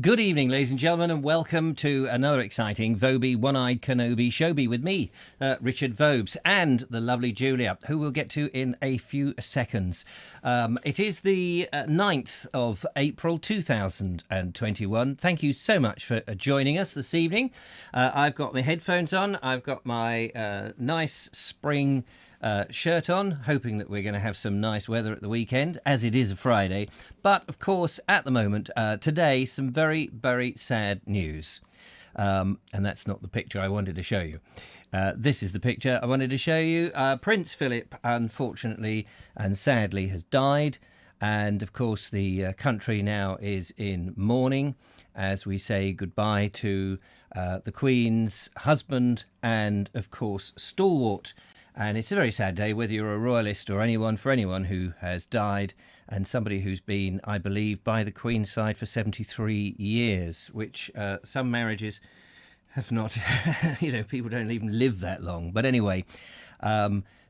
Good evening, ladies and gentlemen, and welcome to another exciting Vobie One-Eyed Kenobi Showbie with me, Richard Vobes, and the lovely Julia, who we'll get to in a few seconds. It is the 9th of April 2021. Thank you so much for joining us this evening. I've got my headphones on. I've got my nice spring shirt on, hoping that we're going to have some nice weather at the weekend, as it is a Friday. But, of course, at the moment, today, some very, very sad news. And that's not the picture I wanted to show you. This is the picture I wanted to show you. Prince Philip, unfortunately and sadly, has died. And, of course, the country now is in mourning as we say goodbye to the Queen's husband and, of course, stalwart. And it's a very sad day, whether you're a royalist or anyone, for anyone who has died, and somebody who's been, I believe, by the Queen's side for 73 years, which some marriages have not, people don't even live that long. But anyway,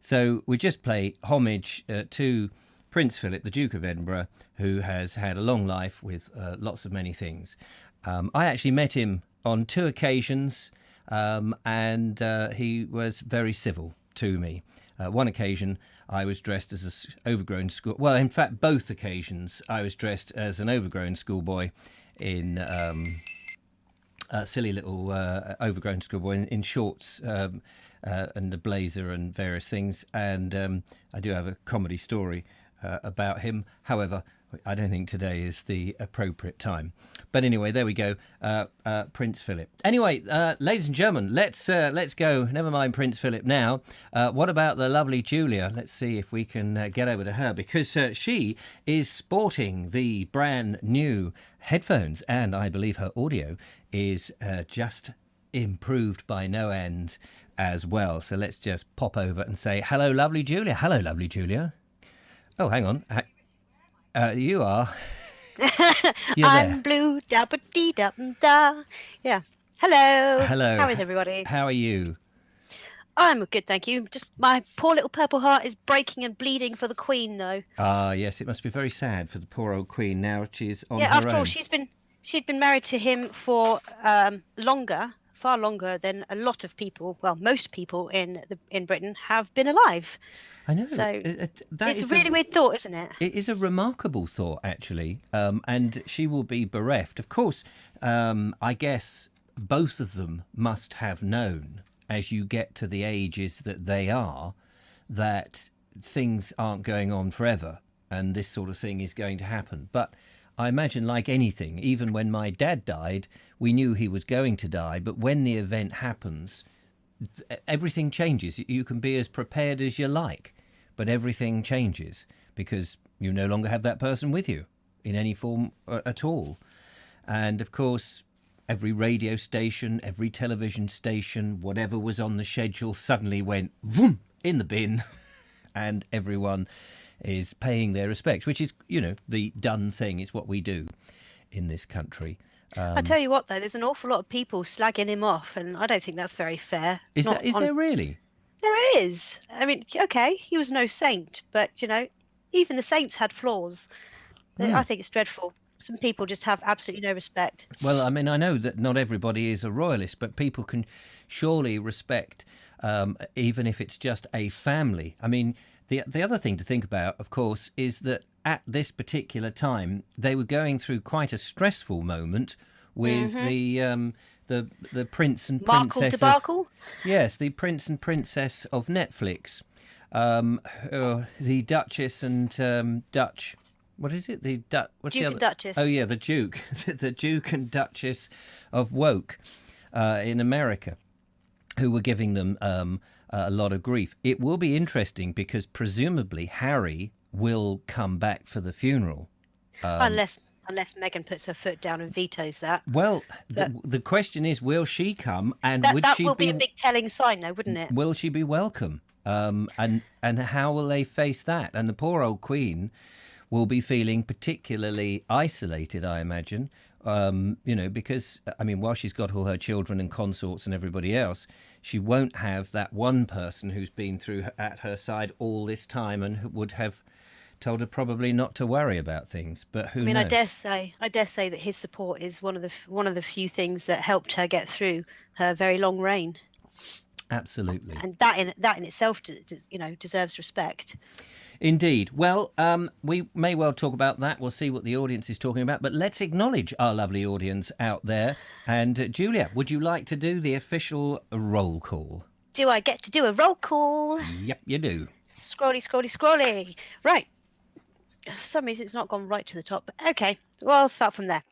so we just play homage to Prince Philip, the Duke of Edinburgh, who has had a long life with lots of many things. I actually met him on 2 occasions, and he was very civil to me. One occasion I was dressed as an overgrown school... Well, in fact, both occasions I was dressed as an overgrown schoolboy in a silly little overgrown schoolboy in shorts and a blazer and various things. And I do have a comedy story about him. However, I don't think today is the appropriate time. But anyway, there we go. Prince Philip. Anyway, ladies and gentlemen, let's go. Never mind Prince Philip now. What about the lovely Julia? Let's see if we can get over to her, because she is sporting the brand new headphones, and I believe her audio is just improved by no end as well. So let's just pop over and say hello, lovely Julia. Hello, lovely Julia. Oh, hang on. You are. I'm blue, da ba dee da da. Yeah. Hello. Hello. How is everybody? How are you? I'm good, thank you. Just my poor little purple heart is breaking and bleeding for the Queen, though. Ah, yes, it must be very sad for the poor old Queen. Now she's on her after own. all, she'd been married to him for far longer than a lot of people. Well, most people in Britain have been alive. I know. So that it's a really weird thought, isn't it? It is a remarkable thought, actually. And she will be bereft. Of course, I guess both of them must have known, as you get to the ages that they are, that things aren't going on forever and this sort of thing is going to happen. But I imagine, like anything, even when my dad died, we knew he was going to die. But when the event happens, everything changes. You can be as prepared as you like, but everything changes because you no longer have that person with you in any form at all. And of course, every radio station, every television station, whatever was on the schedule suddenly went vroom in the bin, and everyone is paying their respects, which is, the done thing. It's what we do in this country. I tell you what, though, there's an awful lot of people slagging him off, and I don't think that's very fair. Is there really? There is. I mean, okay, he was no saint, but, even the saints had flaws. I think it's dreadful. Some people just have absolutely no respect. Well, I mean, I know that not everybody is a royalist, but people can surely respect, even if it's just a family. I mean, the other thing to think about, of course, is that at this particular time, they were going through quite a stressful moment with the prince and princess debacle? Yes, the prince and princess of Netflix, the Duchess and Dutch. What is it? What's Duke the other? And Duchess. Oh yeah, the Duke, the Duke and Duchess of Woke in America, who were giving them a lot of grief. It will be interesting because presumably Harry will come back for the funeral. Unless Meghan puts her foot down and vetoes that. Well, the question is, will she come, and that will be a big telling sign, though, wouldn't it? Will she be welcome? And how will they face that? And the poor old Queen will be feeling particularly isolated, I imagine. Because, I mean, while she's got all her children and consorts and everybody else, she won't have that one person who's been through at her side all this time and would have told her probably not to worry about things. But who I mean, knows? I dare say that his support is one of the few things that helped her get through her very long reign, Absolutely. and that in itself, deserves respect. Indeed. Well, we may well talk about that. We'll see what the audience is talking about. But let's acknowledge our lovely audience out there. And Julia, would you like to do the official roll call? Do I get to do a roll call? Yep, you do. Scrolly, scrolly, scrolly. Right. For some reason, it's not gone right to the top. But okay, well, I'll start from there.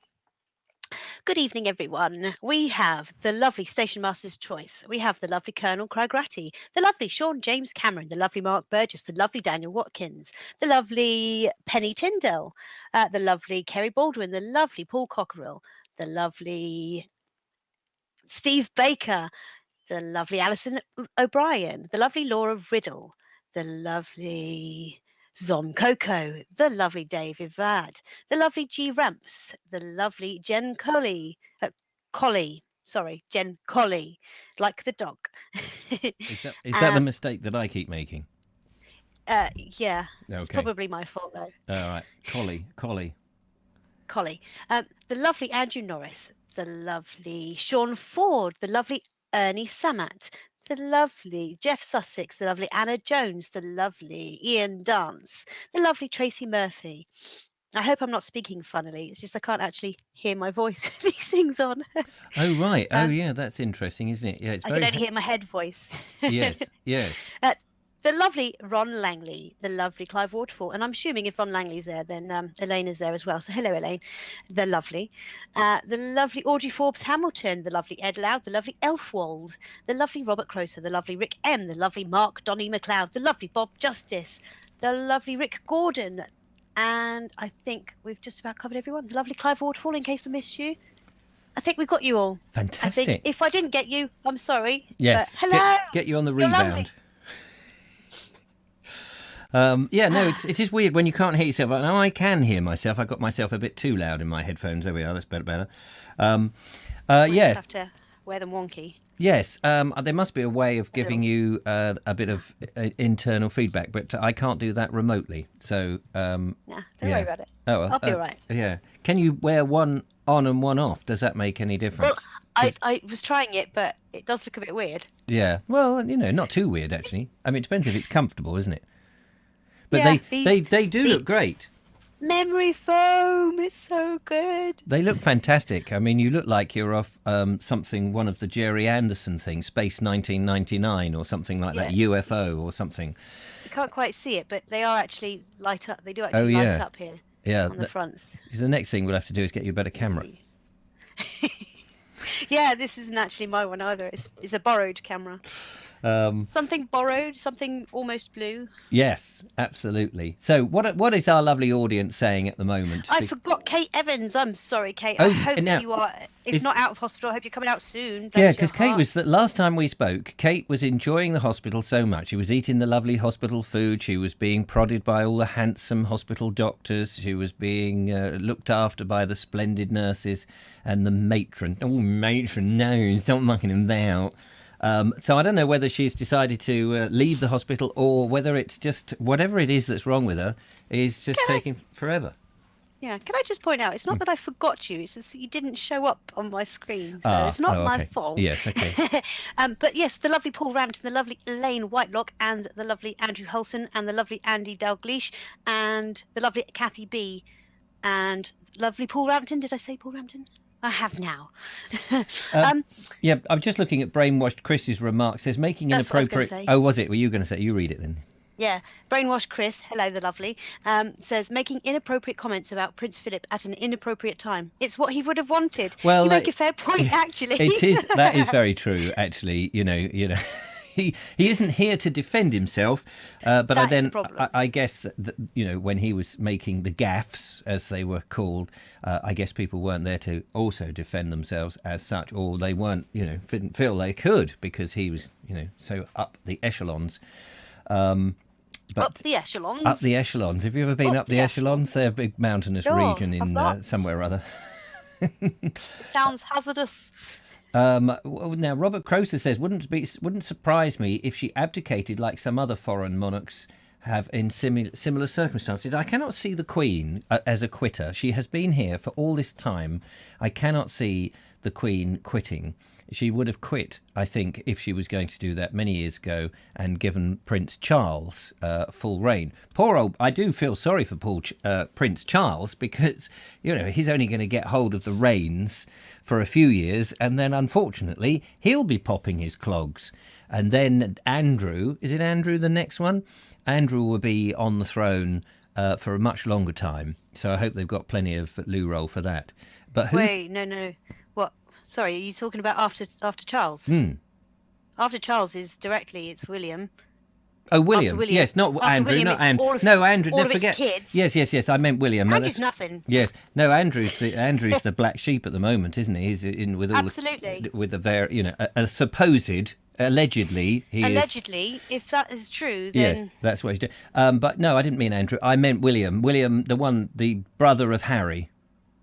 Good evening, everyone. We have the lovely Station Master's Choice. We have the lovely Colonel Cragratty, the lovely Sean James Cameron, the lovely Mark Burgess, the lovely Daniel Watkins, the lovely Penny Tyndall, the lovely Kerry Baldwin, the lovely Paul Cockerill, the lovely Steve Baker, the lovely Alison O'Brien, the lovely Laura Riddle, the lovely Zom Coco, the lovely Dave Ivad, the lovely G Ramps, the lovely Jen Colley, Jen Colley, like the dog. Is that the mistake that I keep making? Yeah, it's probably my fault though. All right, Collie. The lovely Andrew Norris, the lovely Sean Ford, the lovely Ernie Samat, the lovely Jeff Sussex, the lovely Anna Jones, the lovely Ian Dance, the lovely Tracy Murphy. I hope I'm not speaking funnily. It's just I can't actually hear my voice with these things on. Oh, right. Oh, yeah, that's interesting, isn't it? Yeah, it's I very... can only hear my head voice. Yes. The lovely Ron Langley, the lovely Clive Waterfall, and I'm assuming if Ron Langley's there, then Elaine is there as well. So hello, Elaine, the lovely Audrey Forbes Hamilton, the lovely Ed Loud, the lovely Elfwald, the lovely Robert Croser, the lovely Rick M, the lovely Mark Donny McLeod, the lovely Bob Justice, the lovely Rick Gordon, and I think we've just about covered everyone. The lovely Clive Waterfall, in case I missed you. I think we've got you all. Fantastic. I think if I didn't get you, I'm sorry. Yes. Hello. Get you on the rebound. It is weird when you can't hear yourself. Now I can hear myself. I got myself a bit too loud in my headphones. There we are. That's better. Just have to wear them wonky. Yes, there must be a way of giving you a bit of internal feedback, but I can't do that remotely. So don't worry about it. Oh, well, I'll be all right. Yeah. Can you wear one on and one off? Does that make any difference? Well, I was trying it, but it does look a bit weird. Yeah. Well, not too weird actually. I mean, it depends if it's comfortable, isn't it? But yeah, they do look great. Memory foam, it's so good. They look fantastic. I mean, you look like you're off one of the Jerry Anderson things, Space 1999 or something like that, UFO or something. You can't quite see it, but they are actually light up. They do actually light up here on the fronts. The next thing we'll have to do is get you a better camera. Yeah, this isn't actually my one either. It's a borrowed camera. Something borrowed, something almost blue. Yes, absolutely. So what is our lovely audience saying at the moment? I forgot Kate Evans. I'm sorry, Kate. I hope you are, if not out of hospital, I hope you're coming out soon. Yeah, because Kate was, the last time we spoke, Kate was enjoying the hospital so much. She was eating the lovely hospital food. She was being prodded by all the handsome hospital doctors. She was being looked after by the splendid nurses and the matron. Oh, matron, no, stop mucking him out. So I don't know whether she's decided to leave the hospital or whether it's just whatever it is that's wrong with her is just taking forever. Yeah, can I just point out, it's not that I forgot you, it's just that you didn't show up on my screen, so it's not my fault. Yes, okay. But yes, the lovely Paul Rampton, the lovely Elaine Whitelock, and the lovely Andrew Hulson, and the lovely Andy Dalgleish, and the lovely Kathy B, and lovely Paul Rampton. Did I say Paul Rampton? I have now. Yeah, I'm just looking at Brainwashed Chris's remarks. Says making inappropriate. Oh, was it? Were you going to say? You read it then. Yeah, Brainwashed Chris, hello the lovely, says making inappropriate comments about Prince Philip at an inappropriate time. It's what he would have wanted. Well, you make a fair point, actually. It is. That is very true, actually. You know. He isn't here to defend himself, but I guess that when he was making the gaffes, as they were called, I guess people weren't there to also defend themselves as such, or they weren't, didn't feel they could because he was, so up the echelons. Up the echelons. Up the echelons. Have you ever been up the echelons? They're a big mountainous region in somewhere or other. Sounds hazardous. Now, Robert Croser says, wouldn't surprise me if she abdicated like some other foreign monarchs have in similar circumstances. I cannot see the Queen as a quitter. She has been here for all this time. I cannot see the Queen quitting. She would have quit, I think, if she was going to do that many years ago and given Prince Charles full reign. Poor old, I do feel sorry for Prince Charles, because, you know, he's only going to get hold of the reins for a few years, and then, unfortunately, he'll be popping his clogs. And then Andrew, is it Andrew the next one? Andrew will be on the throne for a much longer time. So I hope they've got plenty of loo roll for that. But who? Wait, no. What? Sorry, are you talking about after Charles? After Charles is directly, it's William. Oh, William. William. Yes, not Andrew. William, not Andrew. No, Andrew. Don't forget. Kids. Yes. I meant William. Andrew's nothing. Yes. No, Andrew's the black sheep at the moment, isn't he? He's in with all Absolutely. with the a supposed. Allegedly, if that is true, then... Yes, that's what he's doing. But no, I didn't mean Andrew. I meant William. William, the brother of Harry.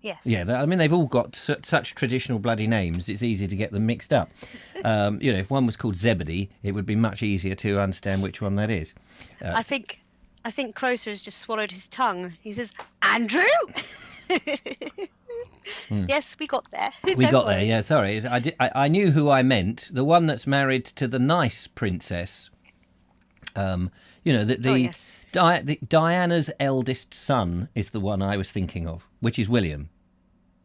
Yes. Yeah, I mean, they've all got such traditional bloody names, it's easy to get them mixed up. If one was called Zebedee, it would be much easier to understand which one that is. I think Croatia has just swallowed his tongue. He says, Andrew? Yes, we got there. We got there, yeah, sorry. I knew who I meant. The one that's married to the nice princess. Yes. Diana's eldest son is the one I was thinking of, which is William.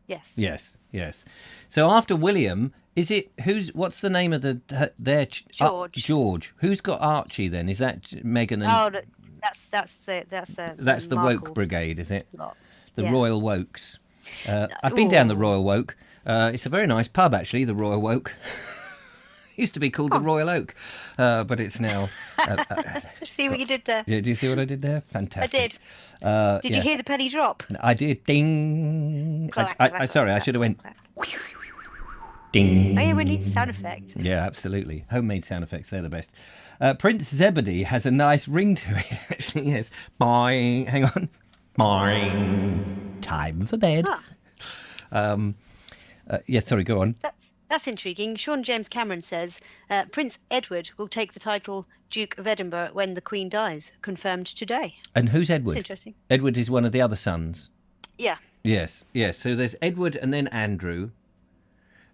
Yes. Yes. So after William, what's the name of their George. George. Who's got Archie then? Is that Meghan and... Oh, that's the Woke Brigade, is it? The Yeah. Royal Wokes. I've been down the Royal Woke. It's a very nice pub, actually, the Royal Woke. Used to be called the Royal Oak, but it's now... See what you did there? Yeah, do you see what I did there? Fantastic. I did. Did you hear the penny drop? I did. Ding. Sorry, I should have went... Oh, Ding. yeah, we need sound effects. Yeah, absolutely. Homemade sound effects, they're the best. Prince Zebedee has a nice ring to it, actually, yes. Boing. Hang on. Boing. Time for bed. Sorry, go on. That's intriguing. Sean James Cameron says Prince Edward will take the title Duke of Edinburgh when the Queen dies. Confirmed today. And who's Edward? That's interesting. Edward is one of the other sons. Yeah. Yes. So there's Edward and then Andrew.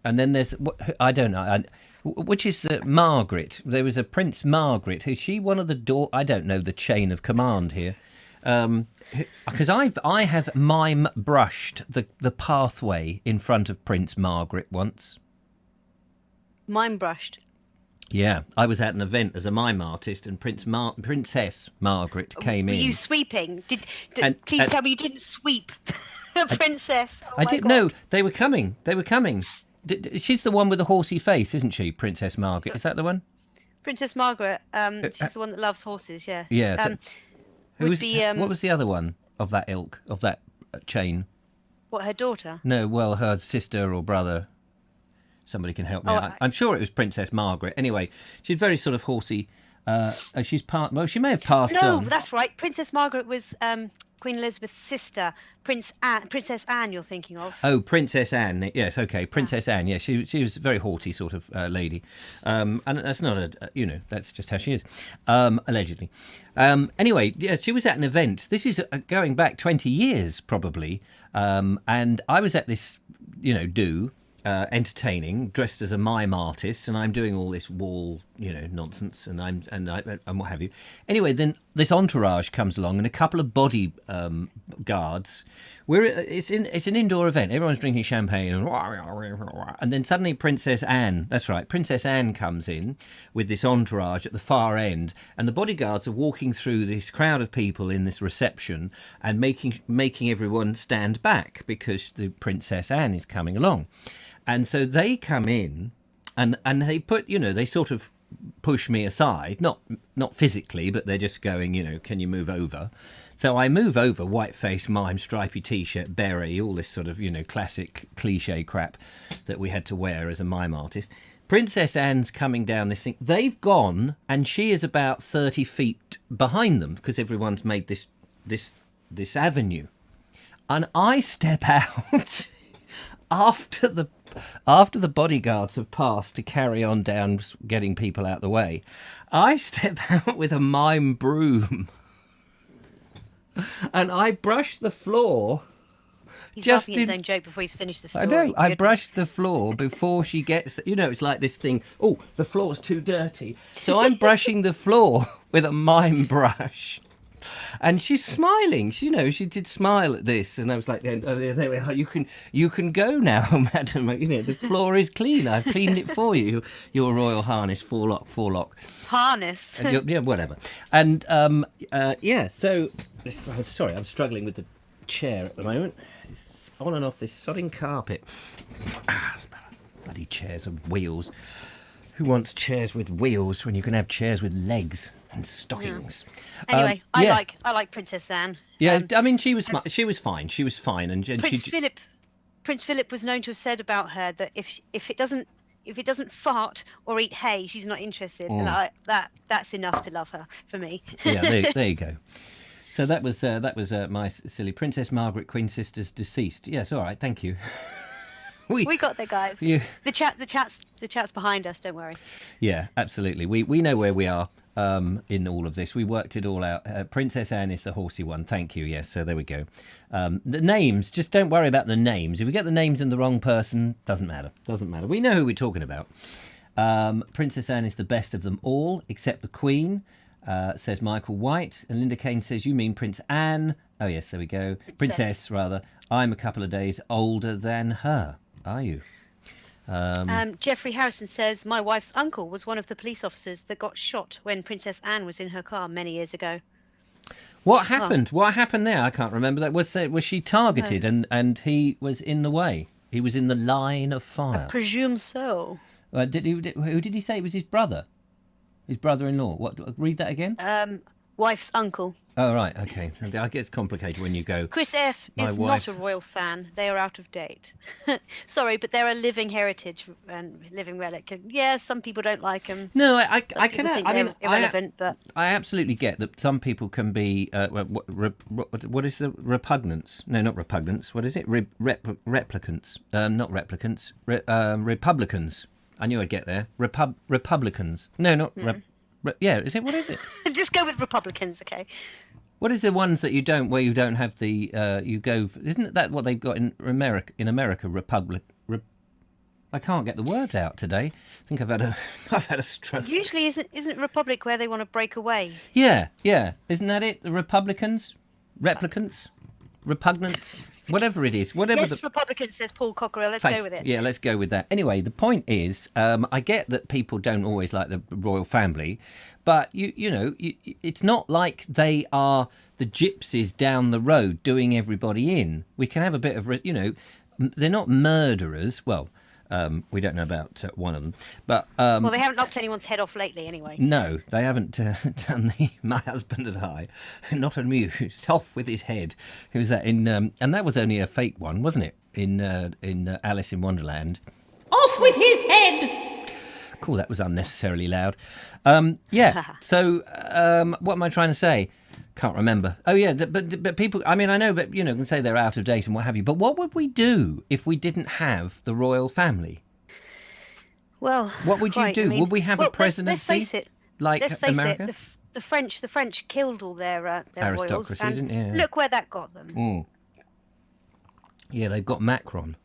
And then there's, I don't know, which is the Margaret. There was a Prince Margaret. Is she one of the I don't know the chain of command here. Because I have mime brushed the pathway in front of Prince Margaret once. Mime brushed. Yeah, I was at an event as a mime artist, and Princess Margaret came in. Were you sweeping? Please tell me you didn't sweep a princess. Oh, I didn't know they were coming. She's the one with the horsey face, isn't she, Princess Margaret? Is that the one? Princess Margaret. She's the one that loves horses. Yeah. Yeah. What Would was the other one of that ilk, of that chain? What, her daughter? No, well, her sister or brother. Somebody can help me out. I'm sure it was Princess Margaret. Anyway, she's very sort of horsey. She may have passed on. No, that's right. Princess Margaret was Queen Elizabeth's sister. Princess Anne, you're thinking of. Oh, Princess Anne. Yes, okay. Princess Anne. Yes, she was a very haughty sort of lady. And that's not that's just how she is, allegedly. Anyway, yeah, she was at an event. This is going back 20 years, probably. And I was at this, entertaining, dressed as a mime artist, and I'm doing all this wall, nonsense, and what have you. Anyway, then this entourage comes along, and a couple of body guards. It's an indoor event. Everyone's drinking champagne, and then suddenly Princess Anne. That's right, Princess Anne comes in with this entourage at the far end, and the bodyguards are walking through this crowd of people in this reception and making everyone stand back because the Princess Anne is coming along. And so they come in and they put, they sort of push me aside, not physically, but they're just going, can you move over? So I move over, white face, mime, stripy T-shirt, beret, all this sort of, classic cliche crap that we had to wear as a mime artist. Princess Anne's coming down this thing. They've gone and she is about 30 feet behind them because everyone's made this avenue. And I step out after the bodyguards have passed to carry on down getting people out the way. I step out with a mime broom And I brushed the floor. He's Just laughing at his in- own joke before he's finished the story. I know. I Goodness. brushed the floor before she gets. It's like this thing. Oh, the floor's too dirty. So I'm brushing the floor with a mime brush, and she's smiling. She did smile at this, and I was like, "Oh, there we are. You can go now, madam. The floor is clean. I've cleaned it for you. Your Royal Highness, forelock." Harness. Yeah, whatever. And yeah. So sorry, I'm struggling with the chair at the moment. It's on and off this sodding carpet. Bloody chairs and wheels. Who wants chairs with wheels when you can have chairs with legs and stockings? Anyway, yeah. I like Princess Anne. Yeah, I mean, she was fine. She was fine, and Prince Philip was known to have said about her that if it doesn't fart or eat hay, she's not interested, and that's enough to love her for me. Yeah, there you go. So that was my silly Princess Margaret, Queen Sister's deceased. Yes, all right, thank you. We got there, guys. Yeah. The chat's behind us. Don't worry. Yeah, absolutely. We know where we are in all of this. We worked it all out. Princess Anne is the horsey one. Thank you. Yes, so there we go. The names, just don't worry about the names. If we get the names in the wrong person, doesn't matter. We know who we're talking about. Princess Anne is the best of them all, except the Queen. Says Michael White, and Linda Kane says, you mean Prince Anne? Oh yes, there we go. Princess, rather. I'm a couple of days older than her. Are you? Jeffrey Harrison says, my wife's uncle was one of the police officers that got shot when Princess Anne was in her car many years ago. What happened? What happened there? I can't remember that. Was she targeted and he was in the way? He was in the line of fire. I presume so. Who did he say it was his brother? His brother-in-law. What? Read that again. Wife's uncle. Oh, right. Okay. I get complicated when you go. Chris F. is not a royal fan. They are out of date. Sorry, but they're a living heritage and living relic. Yeah, some people don't like them. No, I can. I mean, irrelevant, but I absolutely get that some people can be. What is the repugnance? No, not repugnance. What is it? Replicants. Not replicants. Republicans. I knew I'd get there. Republicans. No, not. Yeah, is it? What is it? Just go with Republicans, okay? What is the ones that you don't, where you don't have the, you go, isn't that what they've got in America, Republic? I can't get the words out today. I think I've had a stroke. Usually isn't Republic where they want to break away? Yeah. Isn't that it? The Republicans? Replicants? Repugnants? Whatever it is. Yes, Republican, says Paul Cockerell. Let's go with it. Yeah, let's go with that. Anyway, the point is, I get that people don't always like the royal family, but it's not like they are the gypsies down the road doing everybody in. We can have a bit of, they're not murderers. Well, we don't know about one of them, but well, they haven't knocked anyone's head off lately, anyway. No, they haven't done the "My husband and I, not amused, off with his head." Who was that in? And that was only a fake one, wasn't it? In Alice in Wonderland. Off with his head. Cool, that was unnecessarily loud. Yeah. So, what am I trying to say? Can't remember. Oh yeah, but people. I mean, I know, but can say they're out of date and what have you. But what would we do if we didn't have the royal family? Well, what would you do? Would we have a presidency let's face it, like let's face America? It, the French killed all their aristocracy, royals, didn't you? Yeah. Look where that got them. Yeah, they've got Macron.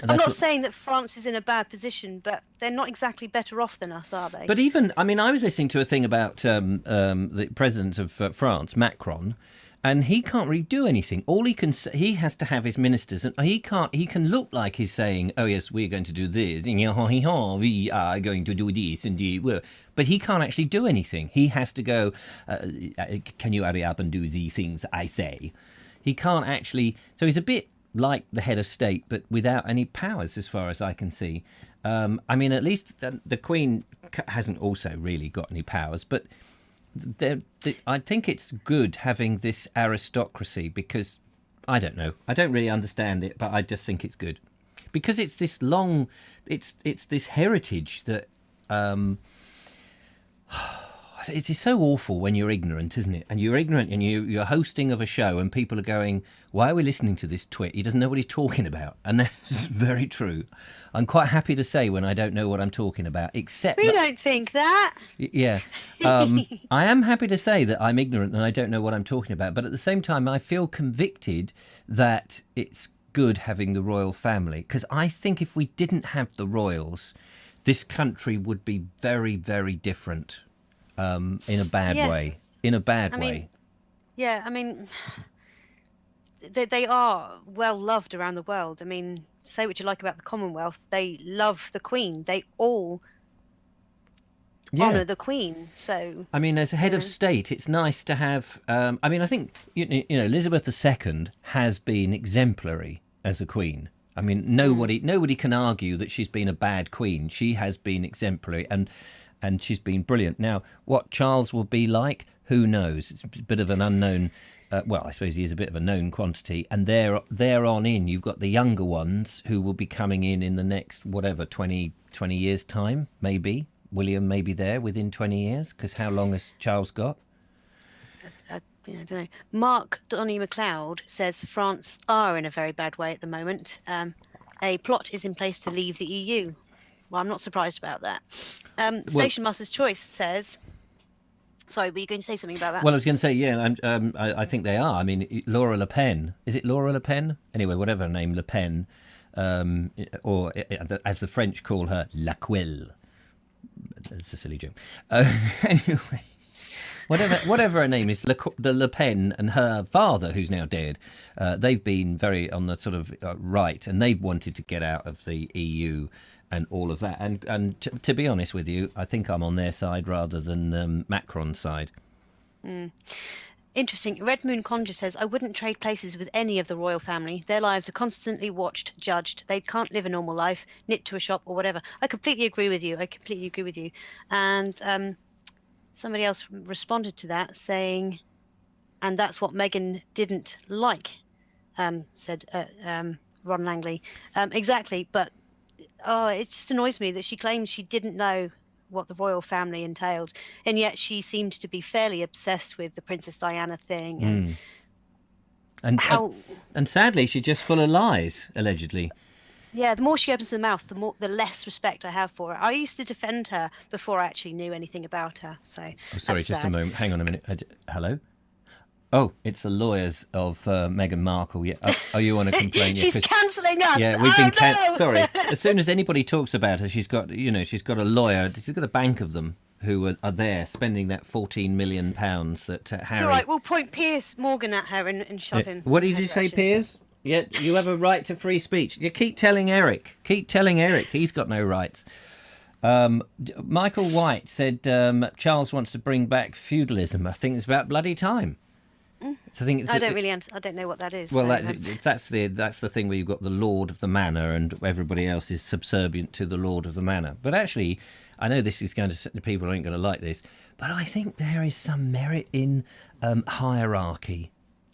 I'm not saying that France is in a bad position, but they're not exactly better off than us, are they? But even, I mean, I was listening to a thing about the president of France, Macron, and he can't really do anything. All he can say, he has to have his ministers, and he can look like he's saying, "Oh yes, we're going to do this. We are going to do this," but he can't actually do anything. He has to go. Can you hurry up and do the things I say? He can't actually. So he's a bit like the head of state, but without any powers, as far as I can see. I mean, at least the Queen hasn't also really got any powers, but I think it's good having this aristocracy because, I don't know, I don't really understand it, but I just think it's good. Because it's this it's this heritage that, it's so awful when you're ignorant, isn't it? And you're ignorant and you're hosting of a show and people are going, why are we listening to this twit? He doesn't know what he's talking about. And that's very true. I'm quite happy to say when I don't know what I'm talking about, except We don't think that. Yeah. I am happy to say that I'm ignorant and I don't know what I'm talking about. But at the same time, I feel convicted that it's good having the royal family. Because I think if we didn't have the royals, this country would be very, very different in a bad way. In a bad way. Yeah, I mean, they are well loved around the world. I mean, say what you like about the Commonwealth, they love the Queen. They all honour the Queen. So I mean, as a head of state, it's nice to have. I mean, I think you know Elizabeth II has been exemplary as a queen. I mean, nobody can argue that she's been a bad queen. She has been exemplary, and she's been brilliant. Now, what Charles will be like, who knows? It's a bit of an unknown. Well, I suppose he is a bit of a known quantity. And there on in, you've got the younger ones who will be coming in the next, 20 years' time, maybe. William may be there within 20 years, because how long has Charles got? I don't know. Mark Donny McLeod says France are in a very bad way at the moment. A plot is in place to leave the EU. Well, I'm not surprised about that. Station Master's Choice says... Sorry, were you going to say something about that? Well, I was going to say, yeah, I think they are. I mean, Laura Le Pen. Is it Laura Le Pen? Anyway, whatever her name, Le Pen. Or, as the French call her, La Quille. That's a silly joke. Anyway, whatever her name is, the Le Pen and her father, who's now dead, they've been very on the sort of right, and they've wanted to get out of the EU and all of that. And to be honest with you, I think I'm on their side rather than Macron's side. Interesting. Red Moon Conjure says, I wouldn't trade places with any of the royal family. Their lives are constantly watched, judged. They can't live a normal life, knit to a shop or whatever. I completely agree with you. And somebody else responded to that saying, and that's what Meghan didn't like, said Ron Langley. Exactly. But it just annoys me that she claims she didn't know what the royal family entailed, and yet she seems to be fairly obsessed with the Princess Diana thing. And sadly, she's just full of lies, allegedly. Yeah, the more she opens her mouth, the less respect I have for her. I used to defend her before I actually knew anything about her. So, sorry, just a moment. Hang on a minute. Hello. Oh, it's the lawyers of Meghan Markle. Yeah. Oh, you want to complain? She's cancelling us. Yeah, we've been sorry. As soon as anybody talks about her, she's got a lawyer. She's got a bank of them who are there spending that £14 million that Harry. It's all right. We'll point Piers Morgan at her and shove him. What did you say, Piers? Yeah, you have a right to free speech. You keep telling Eric. He's got no rights. Michael White said Charles wants to bring back feudalism. I think it's about bloody time. I don't know what that is. Well, that's the thing where you've got the Lord of the Manor and everybody else is subservient to the Lord of the Manor. But actually, I know this is going to people aren't going to like this, but I think there is some merit in hierarchy.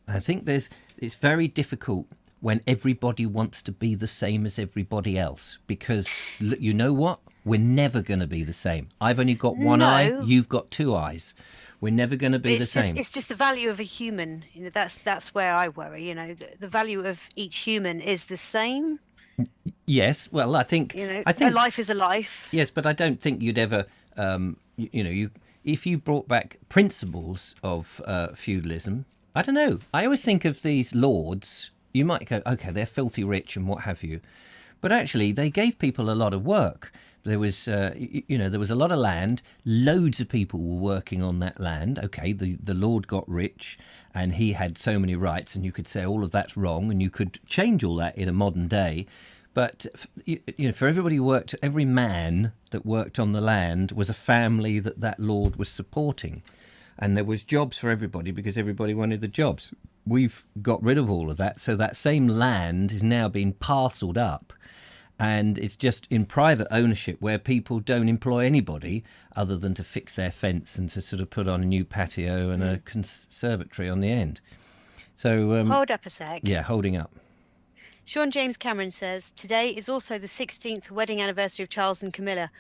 I think it's very difficult when everybody wants to be the same as everybody else, because you know what? We're never going to be the same. I've only got one eye. You've got two eyes. We're never going to be the same. It's just the value of a human. That's where I worry. The value of each human is the same. Yes. Well, I think a life is a life. Yes, but I don't think you'd ever. If you brought back principles of feudalism, I don't know. I always think of these lords. You might go, okay, they're filthy rich and what have you, but actually they gave people a lot of work. There was, there was a lot of land. Loads of people were working on that land. Okay, the Lord got rich, and he had so many rights, and you could say all of that's wrong, and you could change all that in a modern day. But for everybody who worked, every man that worked on the land was a family that Lord was supporting, and there was jobs for everybody because everybody wanted the jobs. We've got rid of all of that, so that same land is now being parcelled up. And it's just in private ownership where people don't employ anybody other than to fix their fence and to sort of put on a new patio and a conservatory on the end. So hold up a sec. Yeah, holding up. Sean James Cameron says, today is also the 16th wedding anniversary of Charles and Camilla.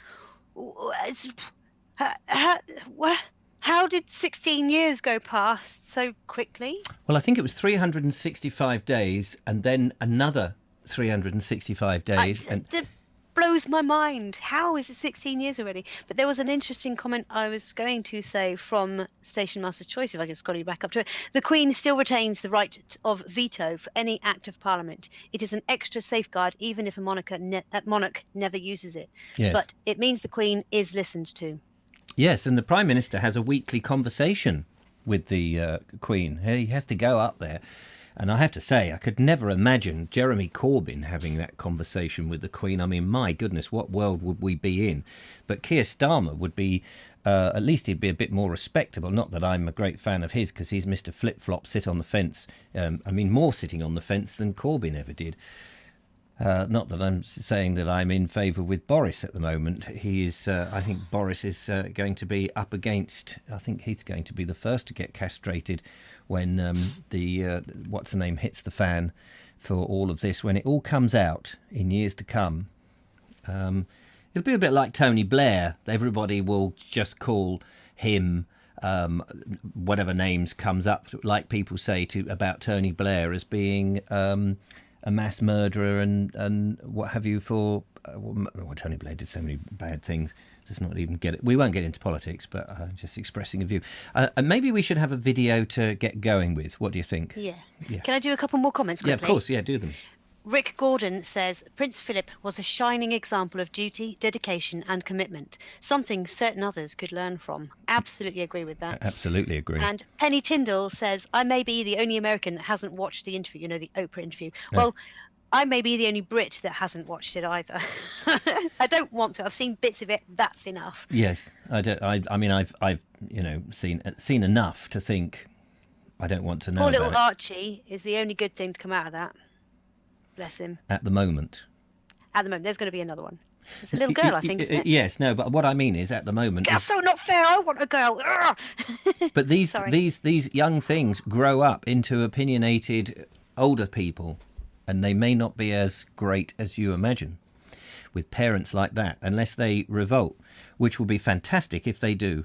How did 16 years go past so quickly? Well, I think it was 365 days and then another 365 days. That blows my mind. How is it 16 years already? But there was an interesting comment I was going to say from Station Master's Choice, if I can scroll you back up to it. The Queen still retains the right of veto for any act of Parliament. It is an extra safeguard, even if a monarch never uses it. Yes. But it means the Queen is listened to. Yes, and the Prime Minister has a weekly conversation with the Queen. He has to go up there. And I have to say, I could never imagine Jeremy Corbyn having that conversation with the Queen. I mean, my goodness, what world would we be in? But Keir Starmer would be, at least he'd be a bit more respectable. Not that I'm a great fan of his, because he's Mr. Flip-Flop, sit on the fence. I mean, more sitting on the fence than Corbyn ever did. Not that I'm saying that I'm in favour with Boris at the moment. He is. I think Boris is going to be up against. I think he's going to be the first to get castrated when the what's the name hits the fan for all of this. When it all comes out in years to come, it'll be a bit like Tony Blair. Everybody will just call him whatever names comes up, like people say about Tony Blair as being a mass murderer and what have you for... well, Tony Blair did so many bad things. Let's not even get it. We won't get into politics, but just expressing a view. And maybe we should have a video to get going with. What do you think? Yeah. Can I do a couple more comments quickly? Yeah, of course. Yeah, do them. Rick Gordon says, Prince Philip was a shining example of duty, dedication and commitment, something certain others could learn from. Absolutely agree with that. Absolutely agree. And Penny Tyndall says, I may be the only American that hasn't watched the interview, the Oprah interview. Well, I may be the only Brit that hasn't watched it either. I don't want to. I've seen bits of it. That's enough. Yes, I don't. I mean, I've seen enough to think I don't want to know. Poor about little it. Archie is the only good thing to come out of that. Bless him. At the moment. There's going to be another one. It's a little girl, I think, isn't it? Yes, no, but what I mean is at the moment... That's so not fair. I want a girl. But these young things grow up into opinionated older people, and they may not be as great as you imagine with parents like that, unless they revolt, which will be fantastic if they do,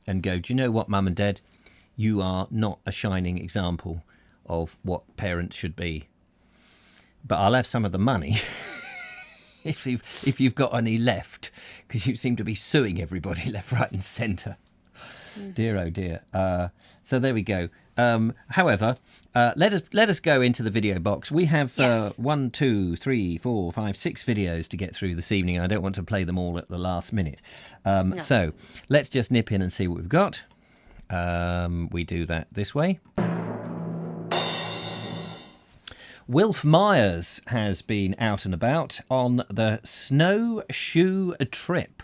and go, do you know what, Mum and Dad? You are not a shining example of what parents should be. But I'll have some of the money if you've got any left, because you seem to be suing everybody left, right and centre. Dear, oh dear. So there we go. However, let us go into the video box. We have 1, 2, 3, 4, 5, 6 videos to get through this evening. I don't want to play them all at the last minute. No. So let's just nip in and see what we've got. We do that this way. Wilf Myers has been out and about on the snowshoe trip.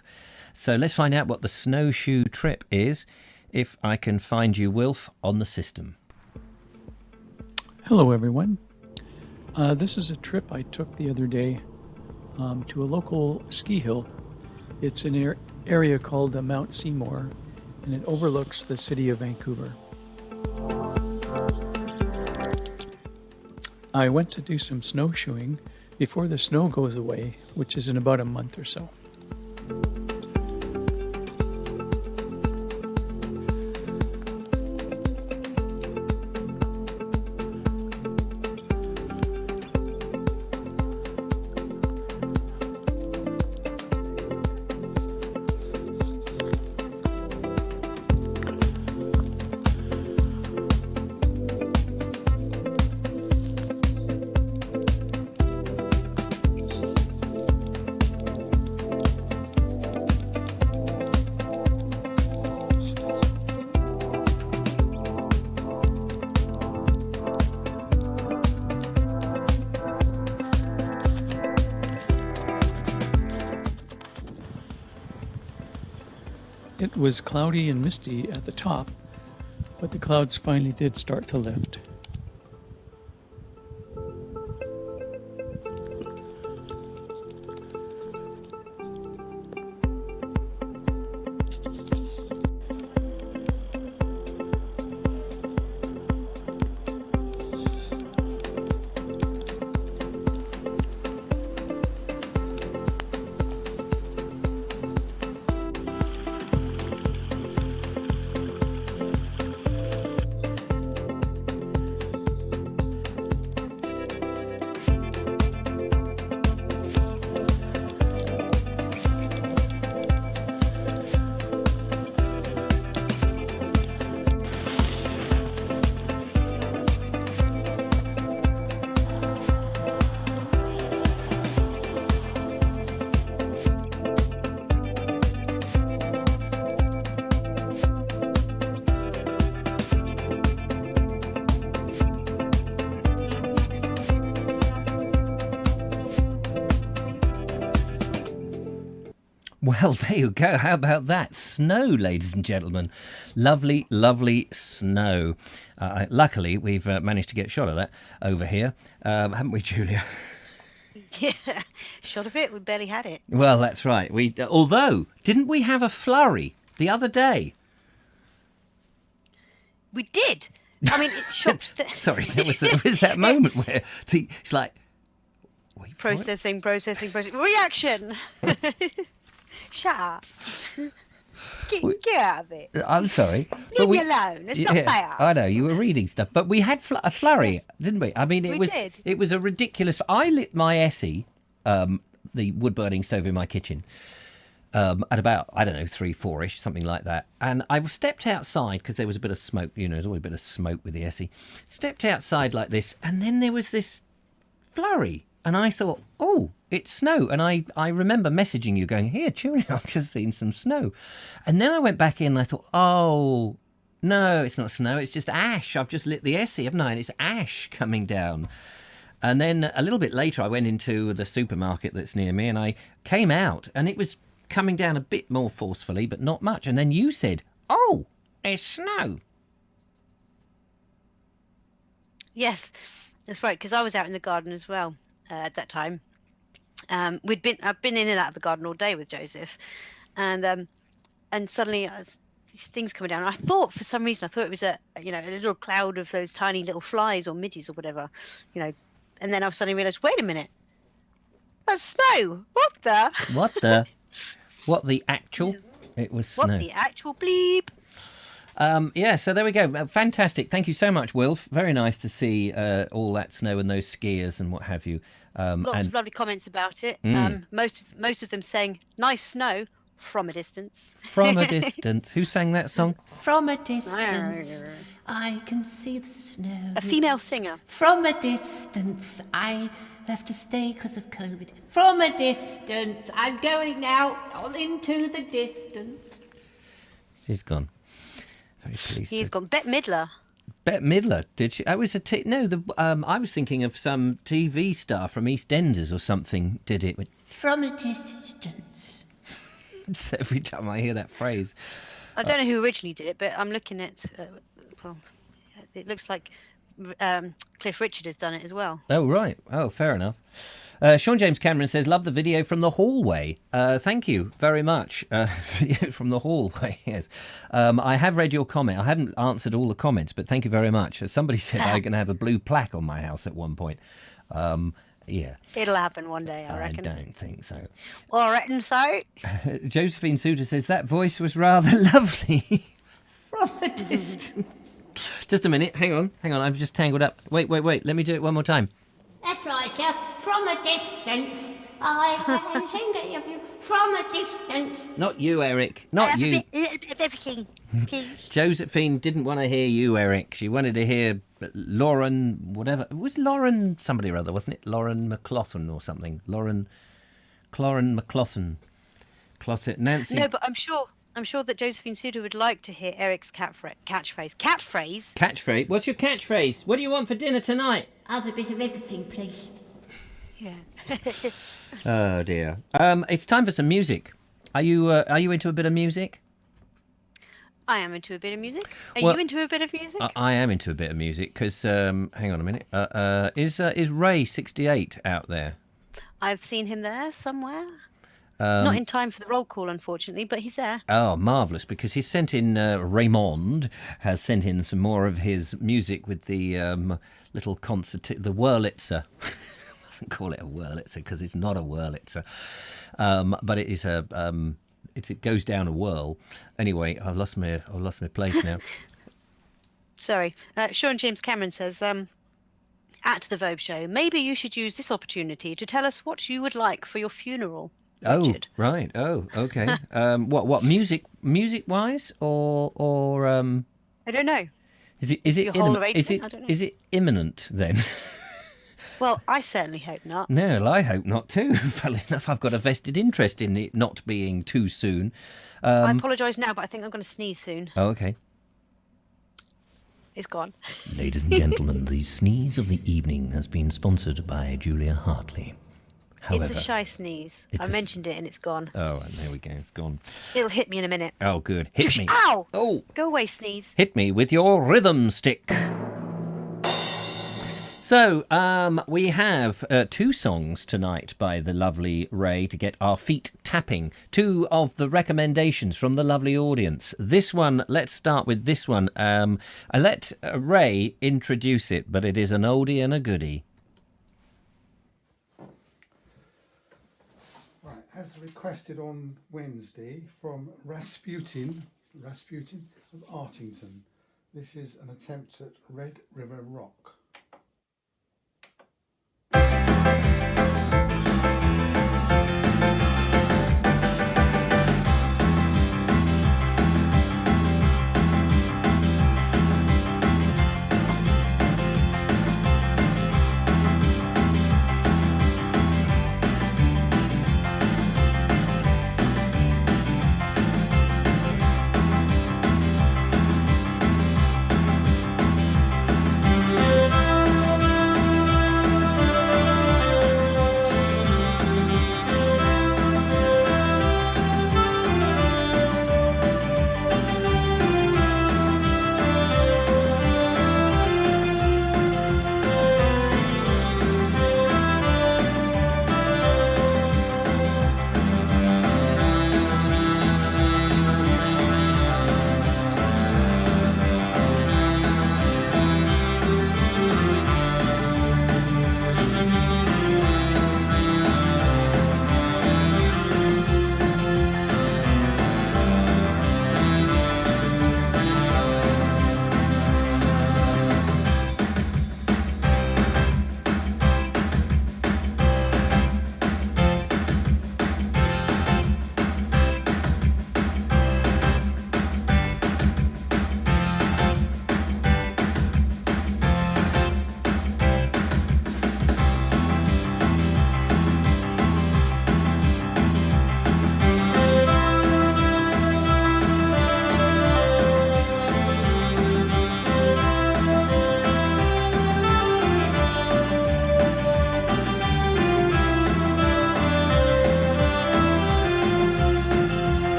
So let's find out what the snowshoe trip is, if I can find you, Wilf, on the system. Hello, everyone. This is a trip I took the other day to a local ski hill. It's an area called Mount Seymour, and it overlooks the city of Vancouver. I went to do some snowshoeing before the snow goes away, which is in about a month or so. It was cloudy and misty at the top, but the clouds finally did start to lift. Well, there you go. How about that? Snow, ladies and gentlemen. Lovely, lovely snow. Luckily, we've managed to get a shot of that over here, haven't we, Julia? Yeah, shot of it. We barely had it. Well, that's right. Although, didn't we have a flurry the other day? We did. I mean, it shocked. Sorry, there was that moment where it's like... Wait for it. Processing. Reaction. Shut up. Get out of it. I'm sorry. Leave me alone. It's not fair. I know, you were reading stuff. But we had a flurry, didn't we? I mean, it was a ridiculous... I lit my Essie, the wood-burning stove in my kitchen, at about, I don't know, 3, 4-ish, something like that. And I stepped outside, because there was a bit of smoke. You know, there's always a bit of smoke with the Essie. Stepped outside like this, and then there was this flurry. And I thought, oh, it's snow. And I remember messaging you going, here, Julia, I've just seen some snow. And then I went back in and I thought, oh, no, it's not snow. It's just ash. I've just lit the Essie, haven't I? And it's ash coming down. And then a little bit later, I went into the supermarket that's near me and I came out and it was coming down a bit more forcefully, but not much. And then you said, oh, it's snow. Yes, that's right, because I was out in the garden as well. At that time, I've been in and out of the garden all day with Joseph, and suddenly these things coming down. I thought for some reason it was a little cloud of those tiny little flies or midges or whatever, and then I suddenly realised, wait a minute, that's snow. What the actual? It was snow. What the actual bleep? Yeah, so there we go. Fantastic. Thank you so much, Wilf. Very nice to see all that snow and those skiers and what have you. Lots of lovely comments about it. Most of them saying, nice snow from a distance. From a distance. Who sang that song? From a distance, I can see the snow. A female singer. From a distance, I left to stay because of COVID. From a distance, I'm going now into the distance. She's gone. Very pleased. He's gone. Bette Midler. Bette Midler, did she? I was I was thinking of some TV star from EastEnders or something. Did it? From a distance. It's every time I hear that phrase. I don't know who originally did it, but I'm looking at. It looks like Cliff Richard has done it as well. Oh right. Oh, fair enough. Sean James Cameron says, love the video from the hallway. Thank you very much. Video from the hallway, yes. I have read your comment. I haven't answered all the comments, but thank you very much. Somebody said I'm going to have a blue plaque on my house at one point. Yeah. It'll happen one day, I reckon. I don't think so. Well, I reckon so. Josephine Suter says, that voice was rather lovely. From a distance. Just a minute. Hang on. I've just tangled up. Wait. Let me do it one more time. That's right, sir. From a distance, I can sing of you. From a distance. Not you, Eric. Not you. Everything, please. Josephine didn't want to hear you, Eric. She wanted to hear Lauren, whatever. It was Lauren somebody or other, wasn't it? Lauren McLaughlin or something. Lauren McLaughlin. Nancy. No, but I'm sure that Josephine Suter would like to hear Eric's catchphrase. Catchphrase? What's your catchphrase? What do you want for dinner tonight? I'll have a bit of everything, please. Yeah. Oh dear. It's time for some music. Are you into a bit of music? I am into a bit of music. Are Well, you into a bit of music? I am into a bit of music because hang on a minute. Is Ray 68 out there? I've seen him there somewhere. Not in time for the roll call, unfortunately, but he's there. Oh, marvellous, because he's sent in, Raymond has sent in some more of his music with the little concert, the Wurlitzer. I mustn't call it a Wurlitzer because it's not a Wurlitzer, but it is it goes down a whirl. Anyway, I've lost my place now. Sorry. Sean James Cameron says, at the Vobes show, maybe you should use this opportunity to tell us what you would like for your funeral. Richard. Oh, right. Oh, okay. What music wise or I don't know. Is it whole imminent? arrangement? I don't know. Is it imminent then? Well, I certainly hope not. No, well, I hope not too. Funnily enough, I've got a vested interest in it not being too soon. I apologise now, but I think I'm going to sneeze soon. Oh, okay. It's gone. Ladies and gentlemen, the sneeze of the evening has been sponsored by Julia Hartley. However, It's a shy sneeze. I mentioned it and it's gone. Oh, and there we go. It's gone. It'll hit me in a minute. Oh, good. Hit me. Ow! Oh, Go away, sneeze. hit me with your rhythm stick. So, we have 2 songs tonight by the lovely Ray to get our feet tapping. 2 of the recommendations from the lovely audience. This one, let's start with this one. I let Ray introduce it, but it is an oldie and a goodie. Right, as requested on Wednesday from Rasputin of Artington. This is an attempt at Red River Rock.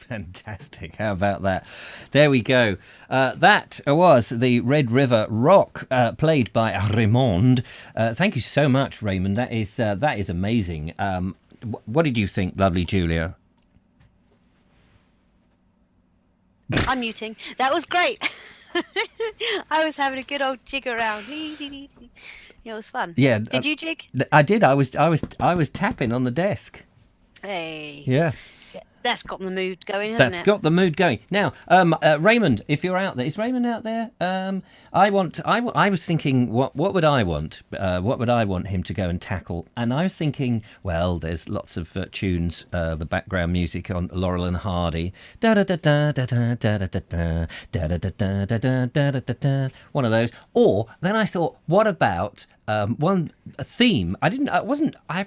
Fantastic. How about that? There we go. That was the Red River Rock, played by Raymond. Thank you so much, Raymond. That is amazing. What did you think, lovely Julia? I'm muting. That was great. I was having a good old jig around. It was fun. Yeah. Did you jig? I did. I was tapping on the desk. Hey. Yeah. That's got the mood going, hasn't That's it? got the mood going. Now, Raymond, if you're out there, is Raymond out there? I was thinking, what would I want? What would I want him to go and tackle? And I was thinking, well, there's lots of tunes, the background music on Laurel and Hardy. Da da da da da da da da da da da da da da da da da. One of those. Or then I thought, what about a theme? I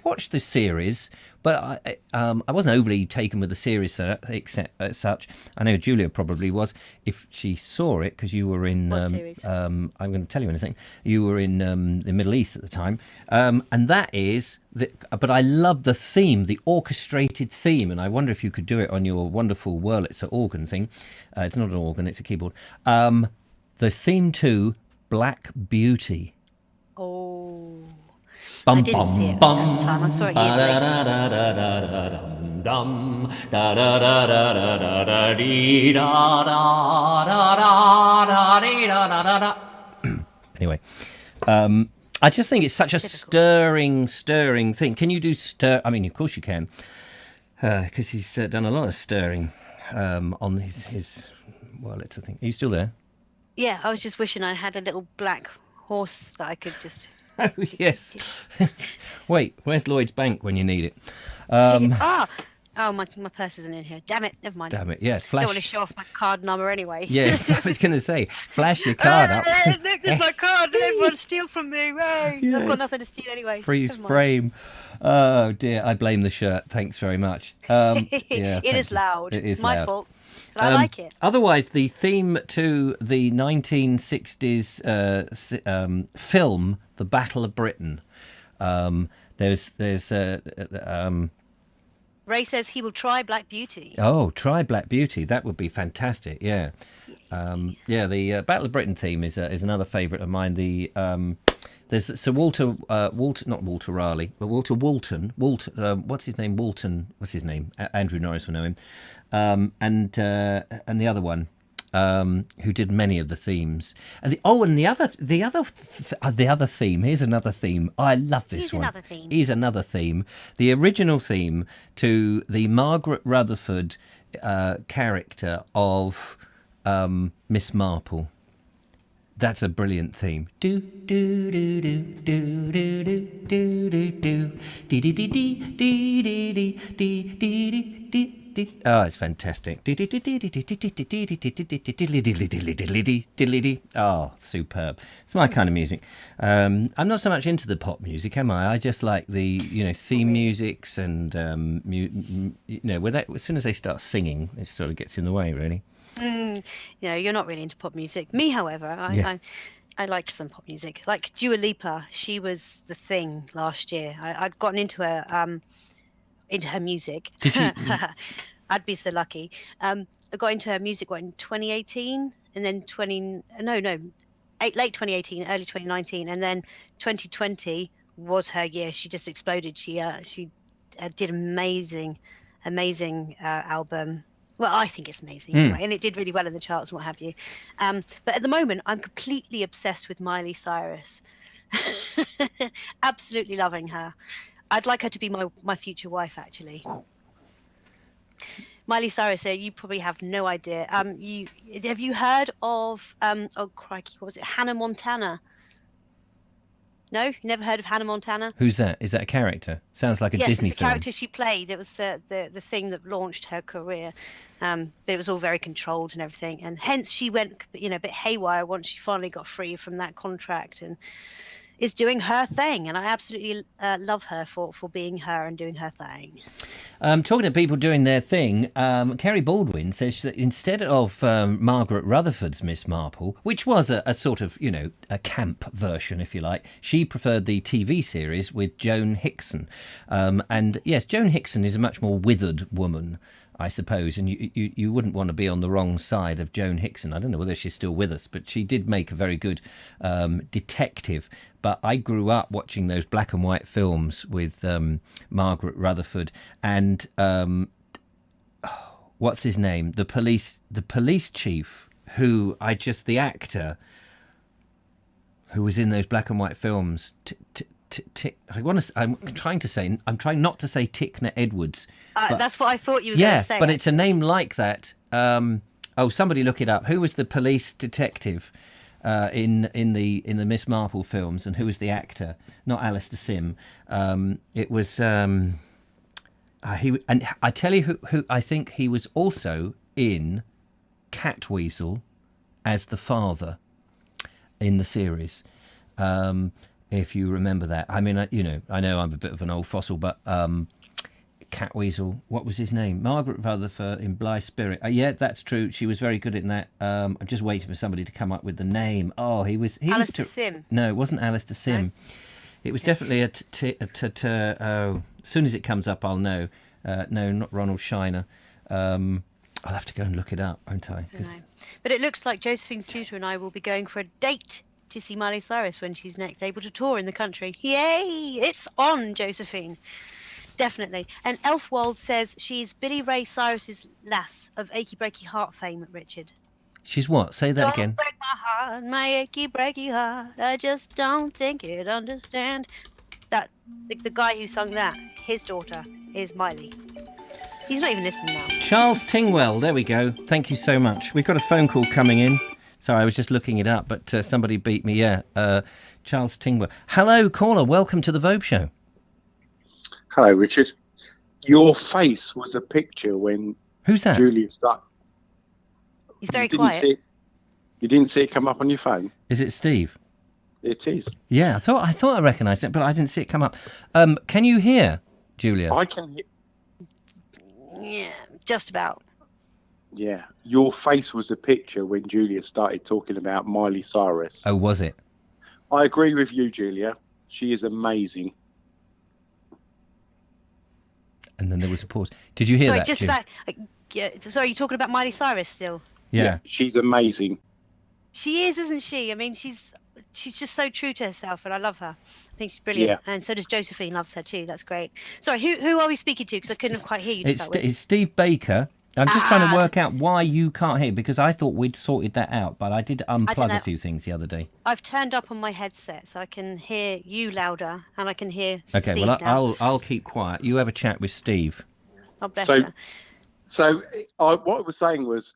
watched the series, but I wasn't overly taken with the series except as such. I know Julia probably was, if she saw it, because you were in. What series? I'm going to tell you in a second. You were in the Middle East at the time, and that is. But I love the theme, the orchestrated theme, and I wonder if you could do it on your wonderful Wurlitzer organ thing. It's not an organ; it's a keyboard. The theme to Black Beauty. Oh. Bum, I didn't see it at the time. I saw it years later. Anyway, I just think it's such a stirring thing. Can you do stir? I mean, of course you can, because he's done a lot of stirring on his Wurlitzer thing. Are you still there? Yeah, I was just wishing I had a little black horse that I could just... Oh, yes. Wait, where's Lloyd's Bank when you need it? Oh, my purse isn't in here. Damn it. Never mind. Damn it! Yeah, I don't want to flash. show off my card number anyway. Yeah, I was going to say, flash your card up. Look, there's my card. Everyone steal from me. Hey, I've Yes. got nothing to steal anyway. Freeze Never mind. frame. Oh dear, I blame the shirt. Thanks very much. Yeah, It thank is you. loud. It is my loud. fault. But I like it. Otherwise, the theme to the 1960s film, The Battle of Britain. There's Ray says he will try Black Beauty. oh, try Black Beauty. That would be fantastic. Yeah, the Battle of Britain theme is another favourite of mine. There's Sir Walter not Walter Raleigh, but Walter Walton. What's his name? Walton. What's his name? Andrew Norris will know him. And the other one, who did many of the themes. And the other theme. Here's another theme. I love this one. Here's another theme. The original theme to the Margaret Rutherford character of Miss Marple. That's a brilliant theme. Do do do do do do do do do dee dee dee dee dee dee dee dee dee dee. Oh, it's fantastic. Oh, superb. It's my kind of music. I'm not so much into the pop music, am I? I just like the theme musics and as soon as they start singing, it sort of gets in the way, really. You're not really into pop music. Me, however, I like some pop music. Like Dua Lipa, she was the thing last year. I'd gotten into her music. Did you? I'd be so lucky. I got into her music in 2018, and then late 2018, early 2019, and then 2020 was her year. She just exploded. She did amazing album. Well, I think it's amazing anyway, and it did really well in the charts and what have you. But at the moment, I'm completely obsessed with Miley Cyrus. Absolutely loving her. I'd like her to be my future wife, actually. Miley Cyrus, you probably have no idea. Have you heard of oh crikey, what was it? Hannah Montana? No, you never heard of Hannah Montana? Who's that? Is that a character? Sounds like a Disney it's the film. character she played. It was the thing that launched her career. But it was all very controlled and everything, and hence she went a bit haywire once she finally got free from that contract and is doing her thing. And I absolutely love her for being her and doing her thing. Talking to people doing their thing, Kerry Baldwin says that instead of Margaret Rutherford's Miss Marple, which was a sort of, a camp version, if you like, she preferred the TV series with Joan Hickson. And yes, Joan Hickson is a much more withered woman, I suppose, and you wouldn't want to be on the wrong side of Joan Hickson. I don't know whether she's still with us, but she did make a very good detective. But I grew up watching those black and white films with Margaret Rutherford and what's his name? The police chief, the actor who was in those black and white films. I'm trying not to say Tickner Edwards. That's what I thought you were going to say. Yeah, but it's a name like that. Somebody look it up. Who was the police detective in the Miss Marple films, and who was the actor? Not Alistair Sim. It was and I tell you who I think he was also in Catweasel as the father in the series. If you remember that. I mean, I know I'm a bit of an old fossil, but Catweasel, what was his name? Margaret Rutherford in Bly Spirit. Yeah, that's true. She was very good in that. I'm just waiting for somebody to come up with the name. Oh, Alistair Sim. No, it wasn't Alistair Sim. No? It was definitely as soon as it comes up, I'll know. No, not Ronald Shiner. I'll have to go and look it up, won't I? But it looks like Josephine Suter and I will be going for a date to see Miley Cyrus when she's next able to tour in the country. Yay! It's on, Josephine. Definitely. And Elfwald says she's Billy Ray Cyrus's lass of Achy Breaky Heart fame, Richard. She's what? Say that again. Don't break my heart, my achy breaky heart. I just don't think you'd understand. That the guy who sung that, his daughter, is Miley. He's not even listening now. Charles Tingwell, there we go. Thank you so much. We've got a phone call coming in. Sorry, I was just looking it up, but somebody beat me. Yeah, Charles Tingwell. Hello, caller. Welcome to the Vobes Show. Hello, Richard. Your face was a picture when Who's that? Julia started. He's very You didn't quiet. see it. You didn't see it come up on your phone. Is it Steve? It is. Yeah, I thought I recognised it, but I didn't see it come up. Can you hear, Julia? I can hear. Yeah, just about. Yeah, your face was a picture when Julia started talking about Miley Cyrus. Oh, was it? I agree with you, Julia. She is amazing. And then there was a pause. Did you hear Sorry, that? just Julia? about. Sorry, you're talking about Miley Cyrus still? Yeah. She's amazing. She is, isn't she? I mean, she's just so true to herself, and I love her. I think she's brilliant, Yeah. and so does Josephine. Loves her too. That's great. Sorry, who are we speaking to? Because I couldn't quite hear you. To start with. It's Steve Baker. I'm just trying to work out why you can't hear, because I thought we'd sorted that out, but I did unplug a few things the other day. I've turned up on my headset so I can hear you louder, and I can hear. Okay, Steve well, now. I'll keep quiet. You have a chat with Steve. Oh, bless So- her. So what I was saying was,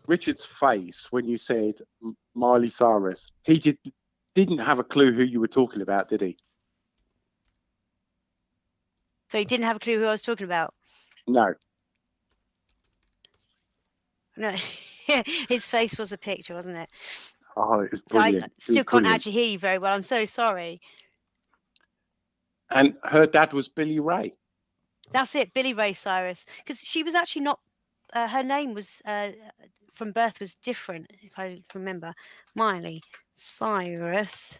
Richard's face when you said Miley Cyrus, he didn't have a clue who you were talking about, did he? So he didn't have a clue who I was talking about. No. No, his face was a picture, wasn't it? Oh, it was So I brilliant. It was still can't brilliant. actually hear you very well. I'm so sorry. And her dad was Billy Ray. That's it, Billy Ray Cyrus, because she was actually not. Her name was from birth was different, if I remember. Miley Cyrus.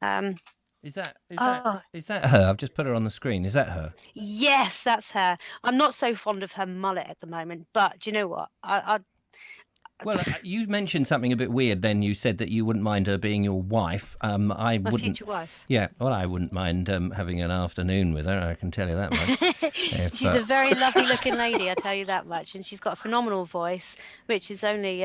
Is that Oh. her? I've just put her on the screen. Is that her? Yes, that's her. I'm not so fond of her mullet at the moment, but do you know what? Well, you mentioned something a bit weird. Then you said that you wouldn't mind her being your wife. I My wouldn't. future wife. Yeah, well, I wouldn't mind having an afternoon with her. I can tell you that much. She's a very lovely looking lady, I tell you that much, and she's got a phenomenal voice, which is only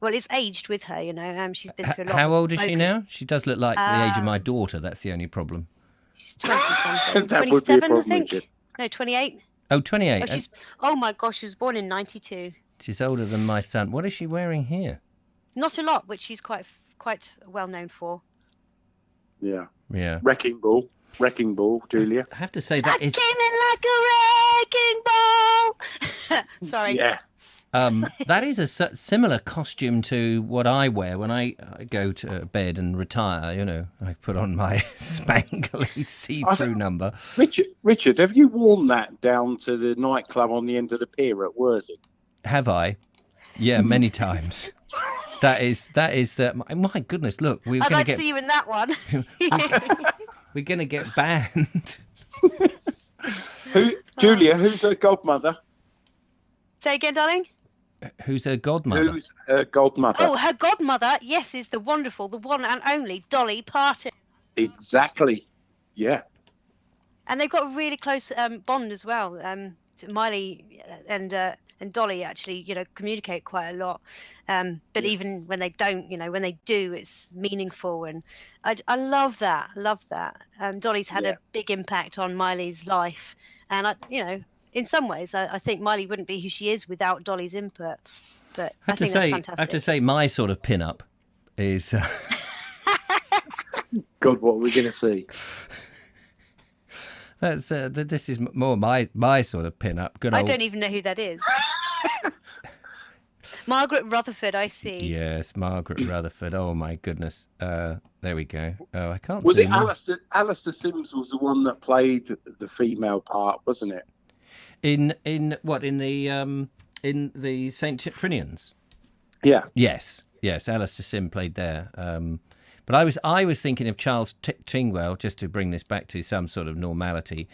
well, it's aged with her, you know. She's been through a lot. How of old is she vocal- now? She does look like the age of my daughter. That's the only problem. She's 20 something. That would be a 27, I problem, think. Richard. No, 28. Oh, 28. Oh my gosh, she was born in 92. She's older than my son. What is she wearing here? Not a lot, which she's quite well known for. Yeah. Yeah. Wrecking Ball, Julia. I have to say I that is came in like a wrecking ball. Sorry. Yeah. that is a similar costume to what I wear when I go to bed and retire. You know, I put on my spangly see-through number. Richard, have you worn that down to the nightclub on the end of the pier at Worthing? Have I? Yeah, many times. That is the. My goodness! Look, we're I'd going like to to get. see you in that one. We're going to get banned. Julia, who's her godmother? Say again, darling. Who's her godmother? Who's her godmother? Oh, her godmother, yes, is the wonderful, the one and only Dolly Parton. Exactly. Yeah. And they've got a really close bond as well. Miley and Dolly actually, you know, communicate quite a lot. But even when they don't, you know, when they do, it's meaningful. And I love that. Dolly's had a big impact on Miley's life. And, you know, in some ways, I think Miley wouldn't be who she is without Dolly's input. But I think that's fantastic. I have to say, my sort of pin-up is. God, what are we going to see? That's this is more my sort of pin-up. Good I old. don't even know who that is. Margaret Rutherford, I see. Yes, Margaret Rutherford. Oh my goodness. There we go. Oh, I can't. Was see it now. Alistair Sims was the one that played the female part, wasn't it? In the Saint Trinians? Yeah. Yes, Alistair Sim played there. But I was thinking of Charles Tingwell, just to bring this back to some sort of normality,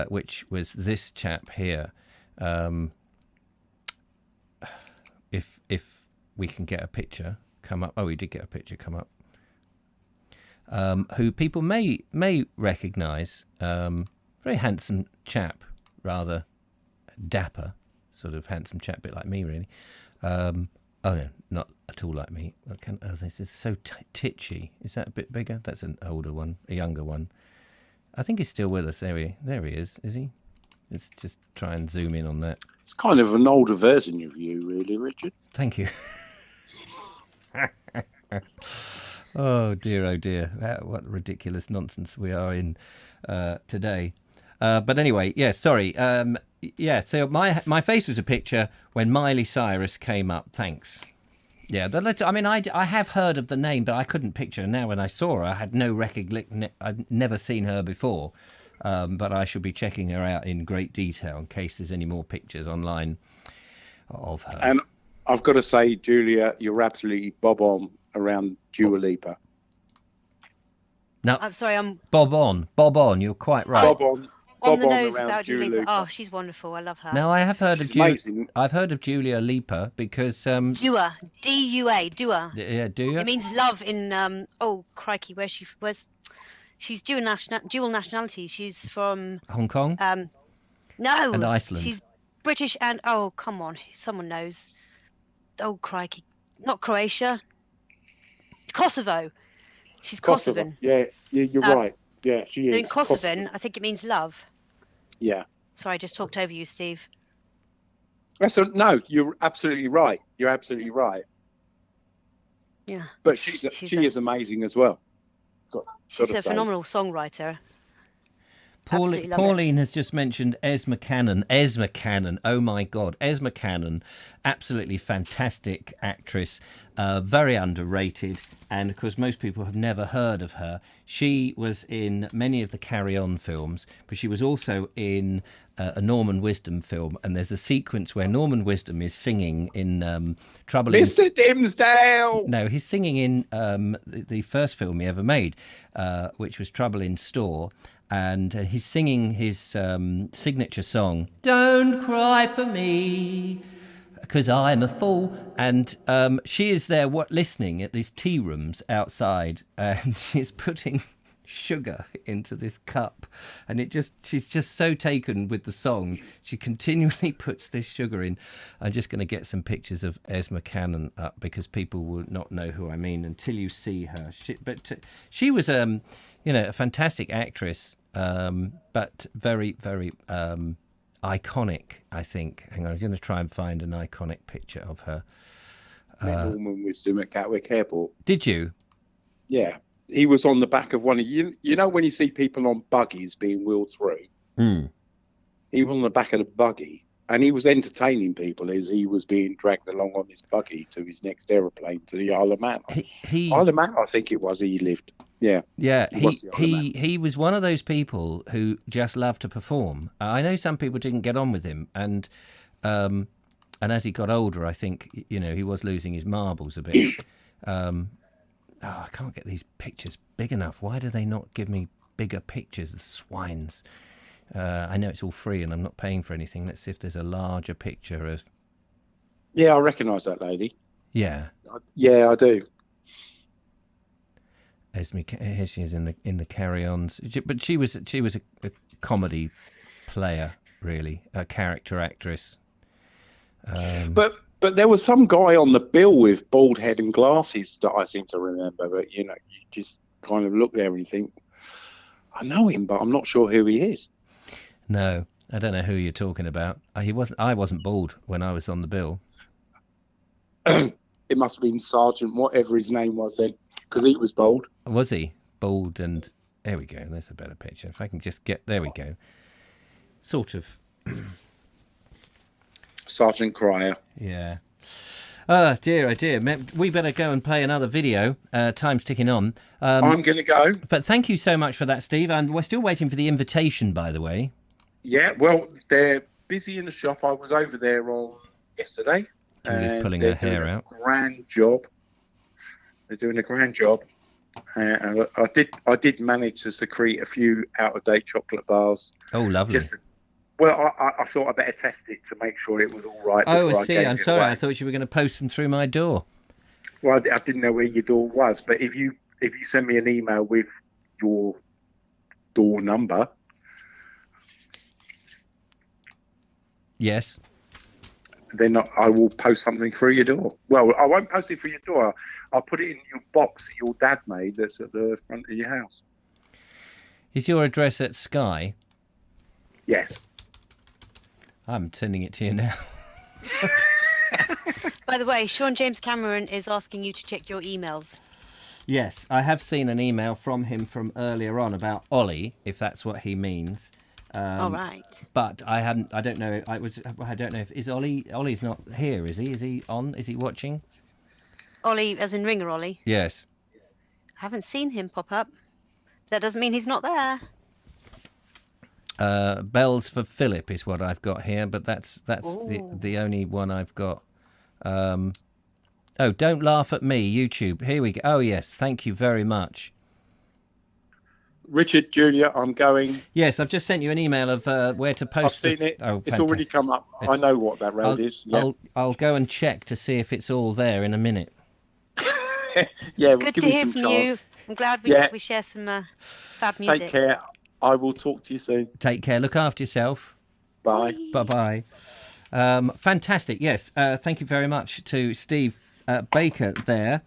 which was this chap here. If we can get a picture come up. Oh, we did get a picture come up. Who people may recognise. Very handsome chap, rather dapper, sort of handsome chap, bit like me, really. Oh no, not at all like me. This is so titchy. Is that a bit bigger? That's an older one, a younger one. I think he's still with us. There he is. Is he? Let's just try and zoom in on that. It's kind of an older version of you, really, Richard. Thank you. Oh dear. What ridiculous nonsense we are in today. But anyway, yeah, sorry. Yeah, so my face was a picture when Miley Cyrus came up. Thanks. Yeah, I mean, I have heard of the name, but I couldn't picture her. Now, when I saw her, I had no recollection. I'd never seen her before. But I shall be checking her out in great detail in case there's any more pictures online of her. And I've got to say, Julia, you're absolutely bob on around Dua Lipa. No, I'm sorry, I'm Bob on. You're quite right. Bob on on the nose around about Dua Dua Lipa. Lipa. Oh, she's wonderful. I love her. Now I have heard She's of Julia. amazing. I've heard of Julia Lipa because Dua, D-U-A, Dua. yeah, do you? It means love in oh crikey, where's she's dual nationality. She's from Hong Kong no, and Iceland. she's British and oh come on, someone knows. Oh crikey, not Croatia, Kosovo. She's Kosovo. Kosovan. Yeah, you're right. Yeah, she is. In Kosovan, I think it means love. Yeah. Sorry, I just talked over you, Steve. No, you're absolutely right. You're absolutely right. Yeah. But she is amazing as well. She's a phenomenal songwriter. Absolutely love it. Pauline has just mentioned Esma Cannon. Esma Cannon, oh my God. Esma Cannon, absolutely fantastic actress, very underrated. And of course, most people have never heard of her. She was in many of the Carry On films, but she was also in a Norman Wisdom film. And there's a sequence where Norman Wisdom is singing in Trouble in... Mr. Dimsdale! No, he's singing in the first film he ever made, which was Trouble in Store. And he's singing his signature song, Don't Cry for Me, because I'm a fool. And she is there listening at these tea rooms outside, and she's putting sugar into this cup. And she's just so taken with the song, she continually puts this sugar in. I'm just going to get some pictures of Esma Cannon up because people will not know who I mean until you see her. She was a fantastic actress, but very, very iconic, I think. Hang on, I'm going to try and find an iconic picture of her. Norman Wisdom at Gatwick Airport. Did you? Yeah. He was on the back of one of you know when you see people on buggies being wheeled through? Mm. He was on the back of the buggy and he was entertaining people as he was being dragged along on his buggy to his next aeroplane to the Isle of Man. Isle of Man, I think it was, he lived. Yeah. Yeah, he was one of those people who just loved to perform. I know some people didn't get on with him, and as he got older, I think he was losing his marbles a bit. I can't get these pictures big enough. Why do they not give me bigger pictures? The swines. I know it's all free and I'm not paying for anything. Let's see if there's a larger picture of. Yeah, I recognise that lady. Yeah. Yeah, I do. Here she is in the Carry-Ons, but she was a comedy player, really, a character actress. But there was some guy on the bill with bald head and glasses that I seem to remember. But you just kind of look there and you think, I know him, but I'm not sure who he is. No, I don't know who you're talking about. I wasn't bald when I was on the bill. It must have been Sergeant, whatever his name was then, because he was bald. Was he bald? And there we go. There's a better picture. If I can just get there, we go. Sort of. Sergeant Cryer. Yeah. Oh dear. We better go and play another video. Time's ticking on. I'm going to go. But thank you so much for that, Steve. And we're still waiting for the invitation, by the way. Yeah, well, they're busy in the shop. I was over there on yesterday. Julie's pulling her hair out. Grand job. They're doing a grand job. And I did manage to secrete a few out-of-date chocolate bars. Oh, lovely. I thought I'd better test it to make sure it was all right. Oh, I see. I'm sorry. I thought you were going to post them through my door. Well, I didn't know where your door was, but if you send me an email with your door number. Yes. Then I will post something through your door. Well, I won't post it through your door. I'll put it in your box that your dad made that's at the front of your house. Is your address at Sky? Yes. I'm sending it to you now. By the way, Sean James Cameron is asking you to check your emails. Yes, I have seen an email from him from earlier on about Ollie, if that's what he means. All right. But I haven't. I don't know. I don't know if is Ollie. Ollie's not here, is he? Is he on? Is he watching? Ollie, as in Ringer Ollie. Yes. I haven't seen him pop up. That doesn't mean he's not there. Bells for Philip is what I've got here, but that's the only one I've got. Oh, don't laugh at me, YouTube. Here we go. Oh yes, thank you very much. Richard, Julia, I'm going. Yes, I've just sent you an email of where to post. I've seen it. Oh, it's already come up. I know what that road is. Yeah. I'll go and check to see if it's all there in a minute. Yeah, Good give to me hear some from chance. you. I'm glad we share some fab music. Take care. I will talk to you soon. Take care. Look after yourself. Bye. Bye-bye. Fantastic. Yes. Thank you very much to Steve Baker there.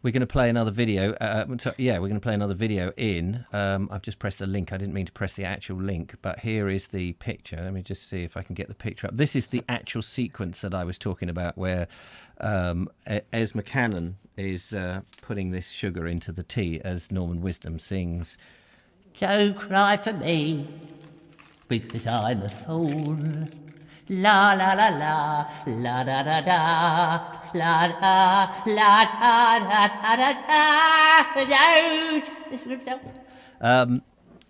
We're going to play another video. We're going to play another video in. I've just pressed a link. I didn't mean to press the actual link, but here is the picture. Let me just see if I can get the picture up. This is the actual sequence that I was talking about where Es McCannon is putting this sugar into the tea as Norman Wisdom sings, Don't cry for me, because I'm a fool. La la la la, la da da da, la da, la da da da da.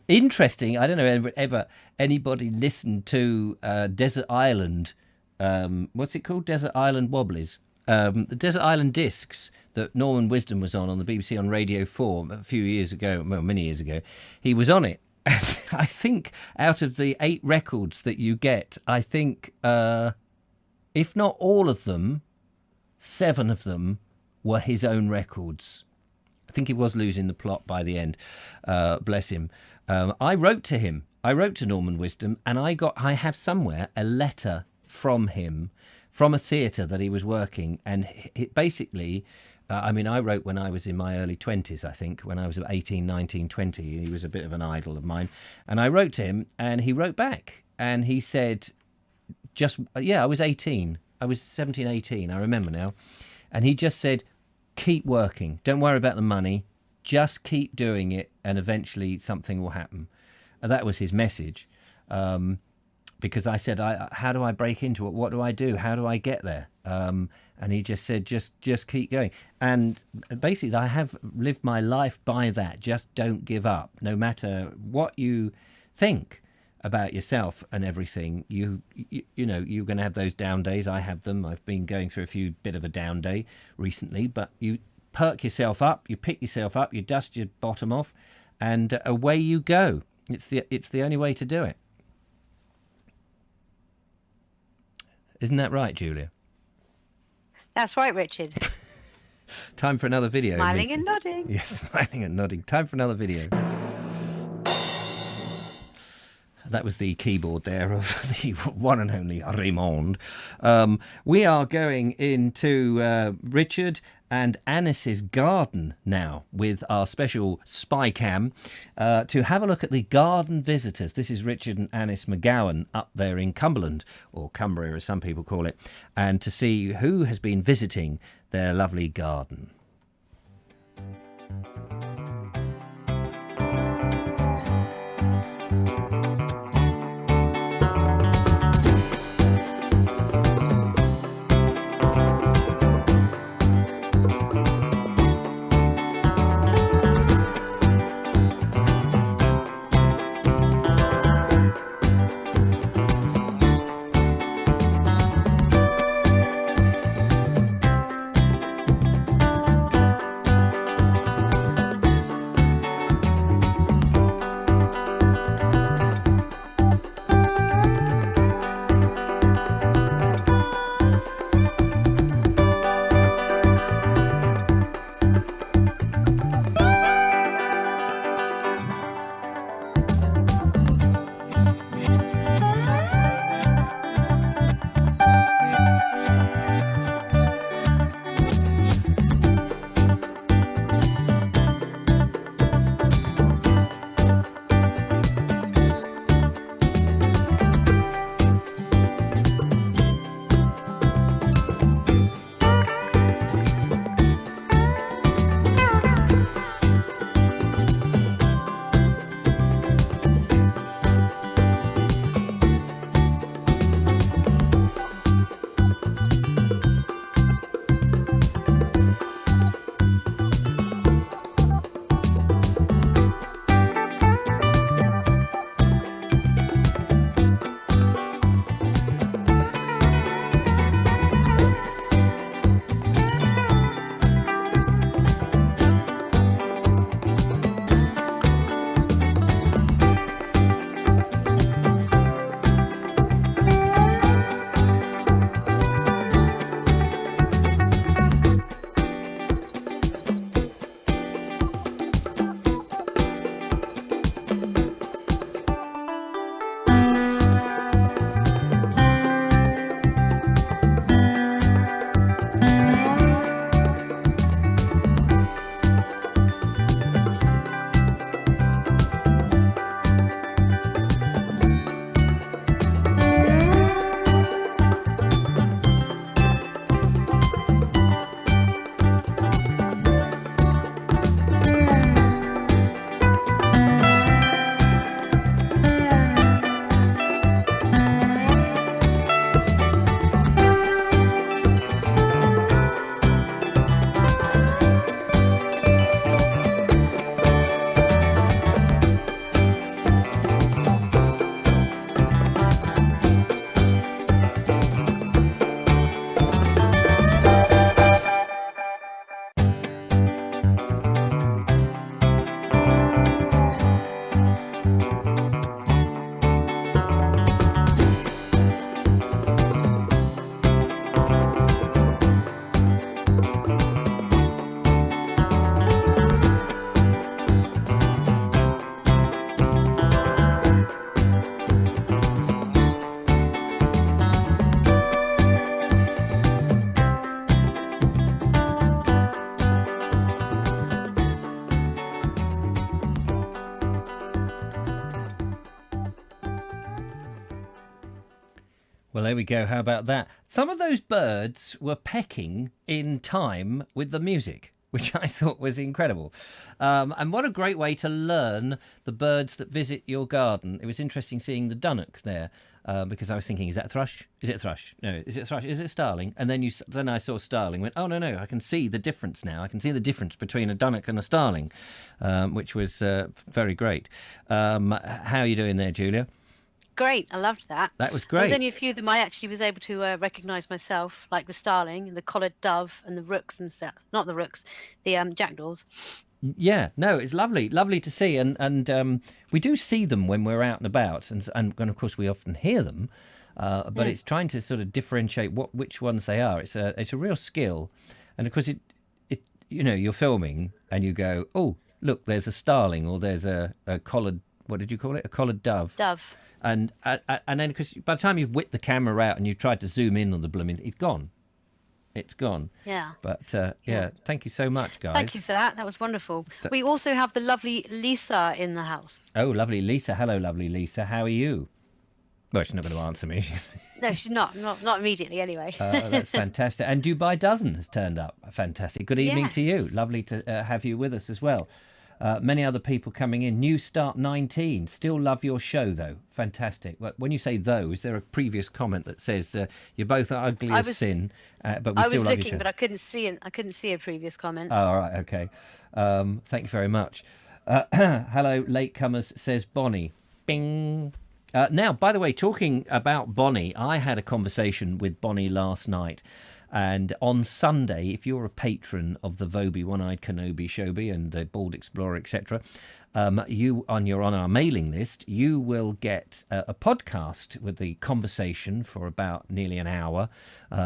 Interesting. I don't know ever anybody listened to Desert Island. What's it called? Desert Island Wobblies. The Desert Island Discs that Norman Wisdom was on the BBC on Radio 4 a few years ago, well, many years ago. He was on it. I think out of the 8 records that you get, I think, if not all of them, 7 of them were his own records. I think he was losing the plot by the end. Bless him. I wrote to him. I wrote to Norman Wisdom, and I have somewhere a letter from him from a theatre that he was working, and it basically... I wrote when I was in my early 20s, I think, when I was 18, 19, 20. He was a bit of an idol of mine. And I wrote to him, and he wrote back. And he said, I was 18. I was 17, 18, I remember now. And he just said, keep working. Don't worry about the money. Just keep doing it, and eventually something will happen. And that was his message. Because I said, how do I break into it? What do I do? How do I get there? And he just said, just keep going. And basically, I have lived my life by that. Just don't give up. No matter what you think about yourself and everything, you know, you're going to have those down days. I have them. I've been going through a bit of a down day recently. But you perk yourself up, you pick yourself up, you dust your bottom off, and away you go. It's the only way to do it. Isn't that right, Julia? That's right, Richard. Time for another video. Smiling and nodding. Yes, smiling and nodding. Time for another video. That was the keyboard there of the one and only Raymond. We are going into Richard and Anis's garden now with our special spy cam to have a look at the garden visitors. This is Richard and Anis McGowan up there in Cumberland, or Cumbria as some people call it, and to see who has been visiting their lovely garden. Well, there we go. How about that? Some of those birds were pecking in time with the music, which I thought was incredible. And what a great way to learn the birds that visit your garden. It was interesting seeing the dunnock there, because I was thinking, is that a thrush? Is it a thrush? No, is it a thrush? Is it a starling? And then I saw starling, went, oh, no, I can see the difference now. I can see the difference between a dunnock and a starling, which was very great. How are you doing there, Julia? Great, I loved that. That was great. There's only a few of them I actually was able to recognise myself, like the starling, and the collared dove, and the rooks and stuff. Not the rooks, the jackdaws. Yeah, no, it's lovely to see, and we do see them when we're out and about, and of course we often hear them, but it's trying to sort of differentiate which ones they are. It's a real skill, and of course it you're filming and you go, oh look, there's a starling, or there's a collared, what did you call it, a collared dove. And then, because by the time you've whipped the camera out and you've tried to zoom in on the blooming, it's gone. It's gone. Yeah. But yeah, thank you so much, guys. Thank you for that. That was wonderful. We also have the lovely Lisa in the house. Oh, lovely Lisa. Hello, lovely Lisa. How are you? Well, she's not going to answer me. No, she's not immediately anyway. That's fantastic. And Dubai Dozen has turned up. Fantastic. Good evening to you. Lovely to have you with us as well. Many other people coming in. New Start 19. Still love your show, though. Fantastic. When you say though, is there a previous comment that says you're both ugly as sin, but we still love your show? I was looking, but I couldn't see it. I couldn't see a previous comment. Oh, all right. Okay. Thank you very much. Hello, latecomers, says Bonnie. Bing. Now, by the way, talking about Bonnie, I had a conversation with Bonnie last night. And on Sunday, if you're a patron of the Vobes One-Eyed Kenobi, Shobi, and the Bald Explorer, etc., you're on our mailing list, you will get a podcast with the conversation for about nearly an hour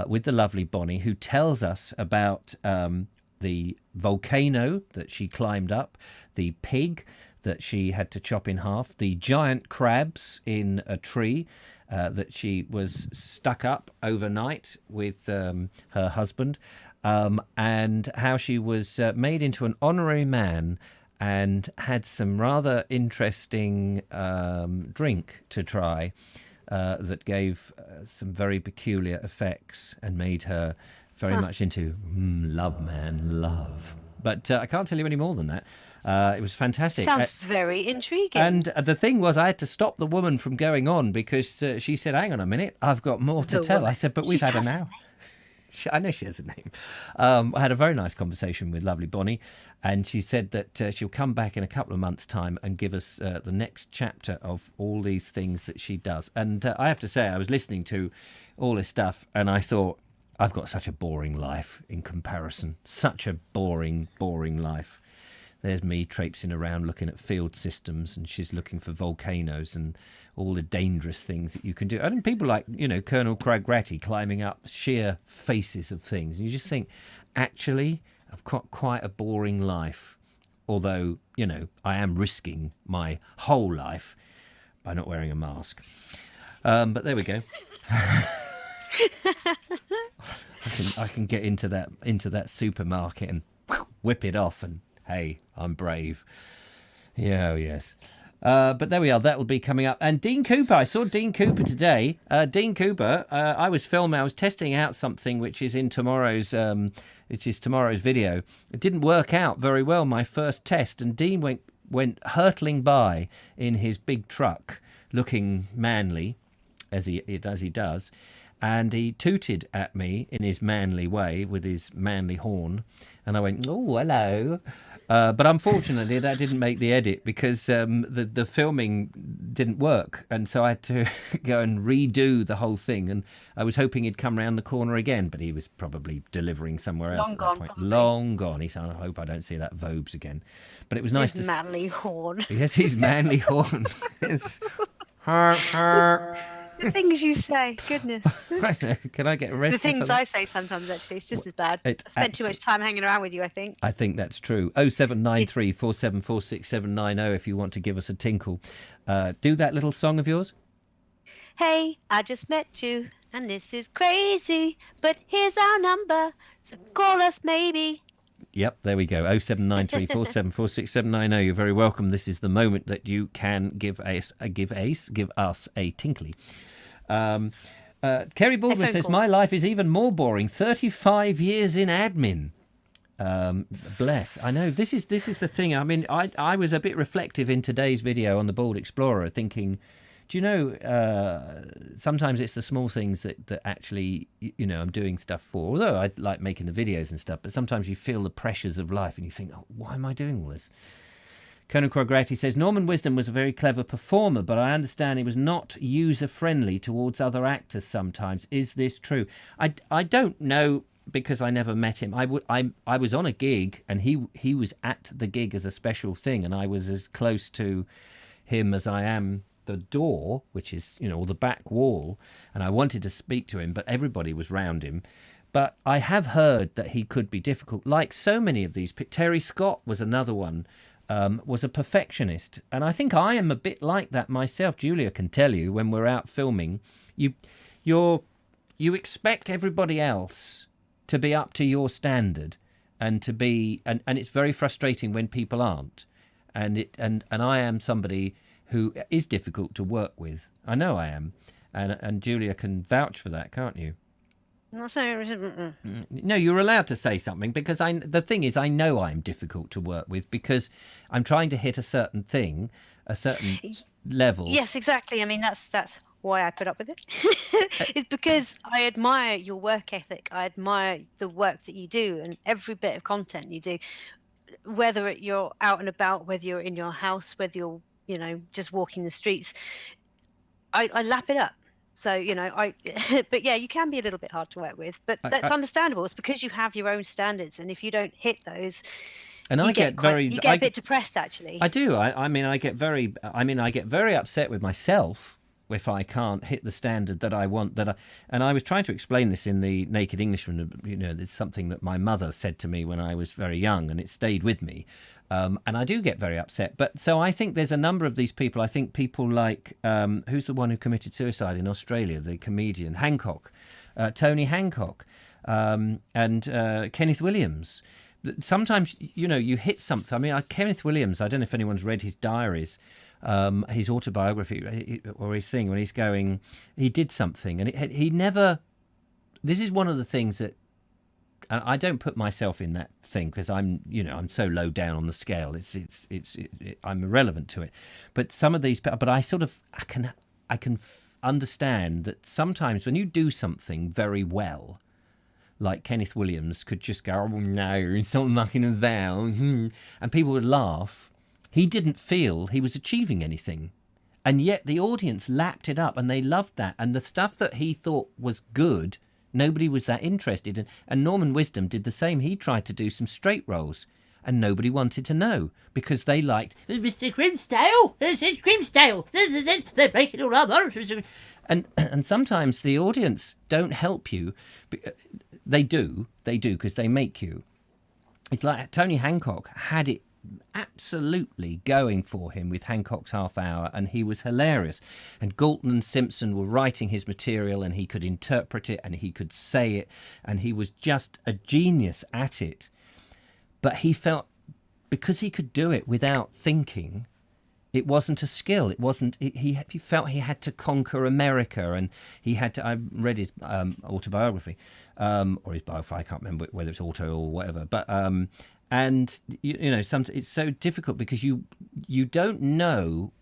with the lovely Bonnie, who tells us about the volcano that she climbed up, the pig that she had to chop in half, the giant crabs in a tree, that she was stuck up overnight with her husband, and how she was made into an honorary man and had some rather interesting drink to try that gave some very peculiar effects and made her very much into love. But I can't tell you any more than that. It was fantastic. Sounds very intriguing. And the thing was, I had to stop the woman from going on because she said, hang on a minute, I've got more to tell. I said, but we've had an hour. I know she has a name. I had a very nice conversation with lovely Bonnie, and she said that she'll come back in a couple of months' time and give us the next chapter of all these things that she does. And I have to say, I was listening to all this stuff, and I thought, I've got such a boring life in comparison. Such a boring life. There's me traipsing around looking at field systems, and she's looking for volcanoes and all the dangerous things that you can do. And people like, Colonel Craig Ratty climbing up sheer faces of things. And you just think, actually, I've got quite a boring life. Although, I am risking my whole life by not wearing a mask. But there we go. I can get into that supermarket and whip it off, and hey, I'm brave. Yeah, oh yes. But there we are. That will be coming up. And Dean Cooper, I saw Dean Cooper today. Dean Cooper, I was testing out something which is in tomorrow's video. It didn't work out very well, my first test, and Dean went hurtling by in his big truck, looking manly, as he does. And he tooted at me in his manly way with his manly horn. And I went, oh, hello. But unfortunately, that didn't make the edit because the filming didn't work. And so I had to go and redo the whole thing. And I was hoping he'd come round the corner again, but he was probably delivering somewhere else at that point. Long gone. He said, I hope I don't see that Vobes again. But it was nice his manly horn. Yes, his manly horn. Yes. The things you say, goodness. Can I get arrested? The things I say sometimes, actually, it's just as bad. I spent too much time hanging around with you, I think. I think that's true. 0793 474 6790 if you want to give us a tinkle. Do that little song of yours. Hey, I just met you, and this is crazy, but here's our number, so call us maybe. Yep, there we go. 0793 474 6790. You're very welcome. This is the moment that you can give us a tinkly. Kerry Baldwin phone says, call. my life is even more boring. 35 years in admin. Bless. I know this is the thing. I mean, I was a bit reflective in today's video on the Bald Explorer, thinking, do you know, sometimes it's the small things that actually, you know, I'm doing stuff for. Although I like making the videos and stuff, but sometimes you feel the pressures of life and you think, oh, why am I doing all this? Colonel Crograti says, Norman Wisdom was a very clever performer, but I understand he was not user-friendly towards other actors sometimes. Is this true? I don't know, because I never met him. I was on a gig, and he was at the gig as a special thing, and I was as close to him as I am the door, which is, you know, or the back wall, and I wanted to speak to him, but everybody was round him. But I have heard that he could be difficult, like so many of these. Terry Scott was another one. Was a perfectionist, and I think I am a bit like that myself. Julia can tell you, when we're out filming, you expect everybody else to be up to your standard, and to be, and it's very frustrating when people aren't, and I am somebody who is difficult to work with. I know I am, and Julia can vouch for that, can't you? No, you're allowed to say something, because the thing is, I know I'm difficult to work with because I'm trying to hit a certain thing, a certain level. Yes, exactly. I mean, that's why I put up with it. It's because I admire your work ethic. I admire the work that you do and every bit of content you do, whether you're out and about, whether you're in your house, whether you're, you know, just walking the streets. I lap it up. So, you know, but yeah, you can be a little bit hard to work with, but that's understandable. It's because you have your own standards, and if you don't hit those, and you get a bit depressed, actually. I do. I mean, I get very upset with myself if I can't hit the standard that I want. And I was trying to explain this in the Naked Englishman. You know, it's something that my mother said to me when I was very young, and it stayed with me. And I do get very upset. But so I think there's a number of these people. I think people like, who's the one who committed suicide in Australia, the comedian, Hancock, Tony Hancock, and Kenneth Williams. Sometimes, you know, you hit something. I mean, Kenneth Williams, I don't know if anyone's read his diaries, his autobiography or his thing, when he's going, he did something, and he never, this is one of the things that, and I don't put myself in that thing because I'm so low down on the scale. I'm irrelevant to it. But some of these, but I can understand that sometimes when you do something very well, like Kenneth Williams could just go, oh no, stop knocking him down, and people would laugh. He didn't feel he was achieving anything, and yet the audience lapped it up and they loved that. And the stuff that he thought was good, nobody was that interested in. And Norman Wisdom did the same. He tried to do some straight rolls, and nobody wanted to know because they liked Mr. Grimsdale. This is Grimsdale. They're breaking all our bones. And sometimes the audience don't help you. They do because they make you. It's like Tony Hancock had it absolutely going for him with Hancock's Half Hour, and he was hilarious. And Galton and Simpson were writing his material, and he could interpret it and he could say it, and he was just a genius at it. But he felt, because he could do it without thinking, it wasn't a skill. It wasn't. He felt he had to conquer America, and he had to. I read his autobiography, or his biography. I can't remember whether it's auto or whatever. But and you know, it's so difficult because you don't know.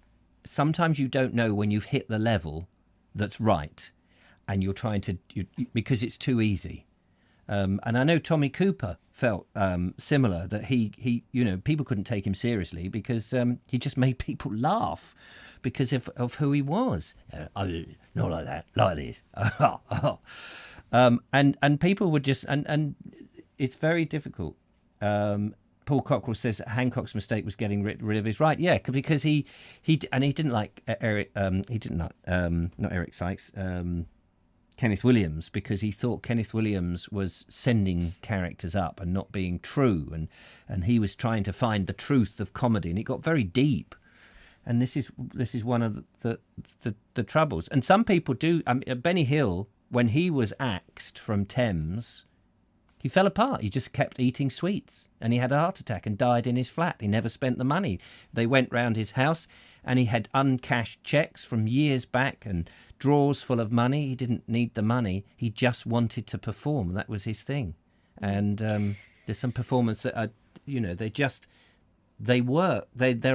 Sometimes you don't know when you've hit the level that's right, and you're trying to because it's too easy. And I know Tommy Cooper felt similar, that he people couldn't take him seriously because he just made people laugh because of who he was. Not like that, like this. And people would just and it's very difficult. Paul Cockrell says that Hancock's mistake was getting rid of his right. Yeah, because he didn't like Eric. He didn't like not Eric Sykes. Kenneth Williams, because he thought Kenneth Williams was sending characters up and not being true, and he was trying to find the truth of comedy, and it got very deep. And this is one of the troubles. And some people do. Benny Hill, when he was axed from Thames, He fell apart. He just kept eating sweets, and he had a heart attack and died in his flat. He never spent the money. They went round his house, and he had uncashed checks from years back and drawers full of money. He didn't need the money. He just wanted to perform. That was his thing. And there's some performers that are, you know, they're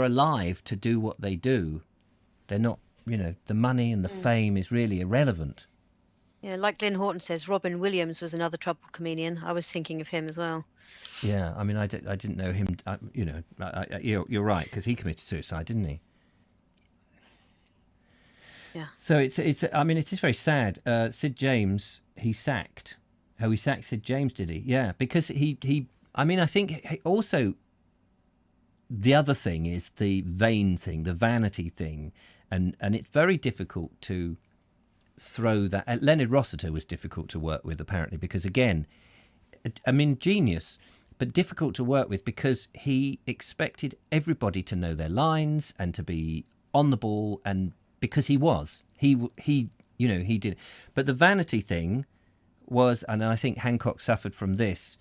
alive to do what they do. They're not, you know, the money and the fame is really irrelevant. Yeah, like Glyn Horton says, Robin Williams was another troubled comedian. I was thinking of him as well. Yeah, I mean, I didn't know him. You know, you're right, because he committed suicide, didn't he? Yeah. So it's. I mean, it is very sad. Sid James, he sacked. Oh, he sacked Sid James, did he? Yeah, because he. I mean, I think also. The other thing is the vain thing, the vanity thing, and it's very difficult to throw that. Leonard Rossiter was difficult to work with, apparently, because again, I mean, genius, but difficult to work with because he expected everybody to know their lines and to be on the ball, and because he you know, he did. But the vanity thing was, and I think Hancock suffered from this.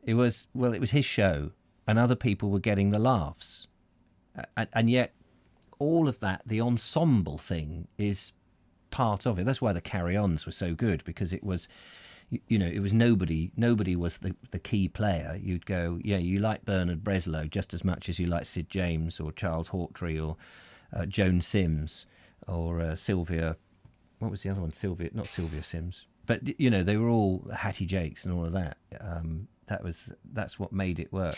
It was his show, and other people were getting the laughs, and yet all of that, the ensemble thing, is part of it. That's why the carry-ons were so good, because it was, you know, it was nobody was the key player. You'd go, yeah, you like Bernard Breslow just as much as you like Sid James or Charles Hawtrey or Joan Sims or Sylvia. What was the other one? Not Sylvia Sims, but you know, they were all Hattie Jakes and all of that. That's what made it work.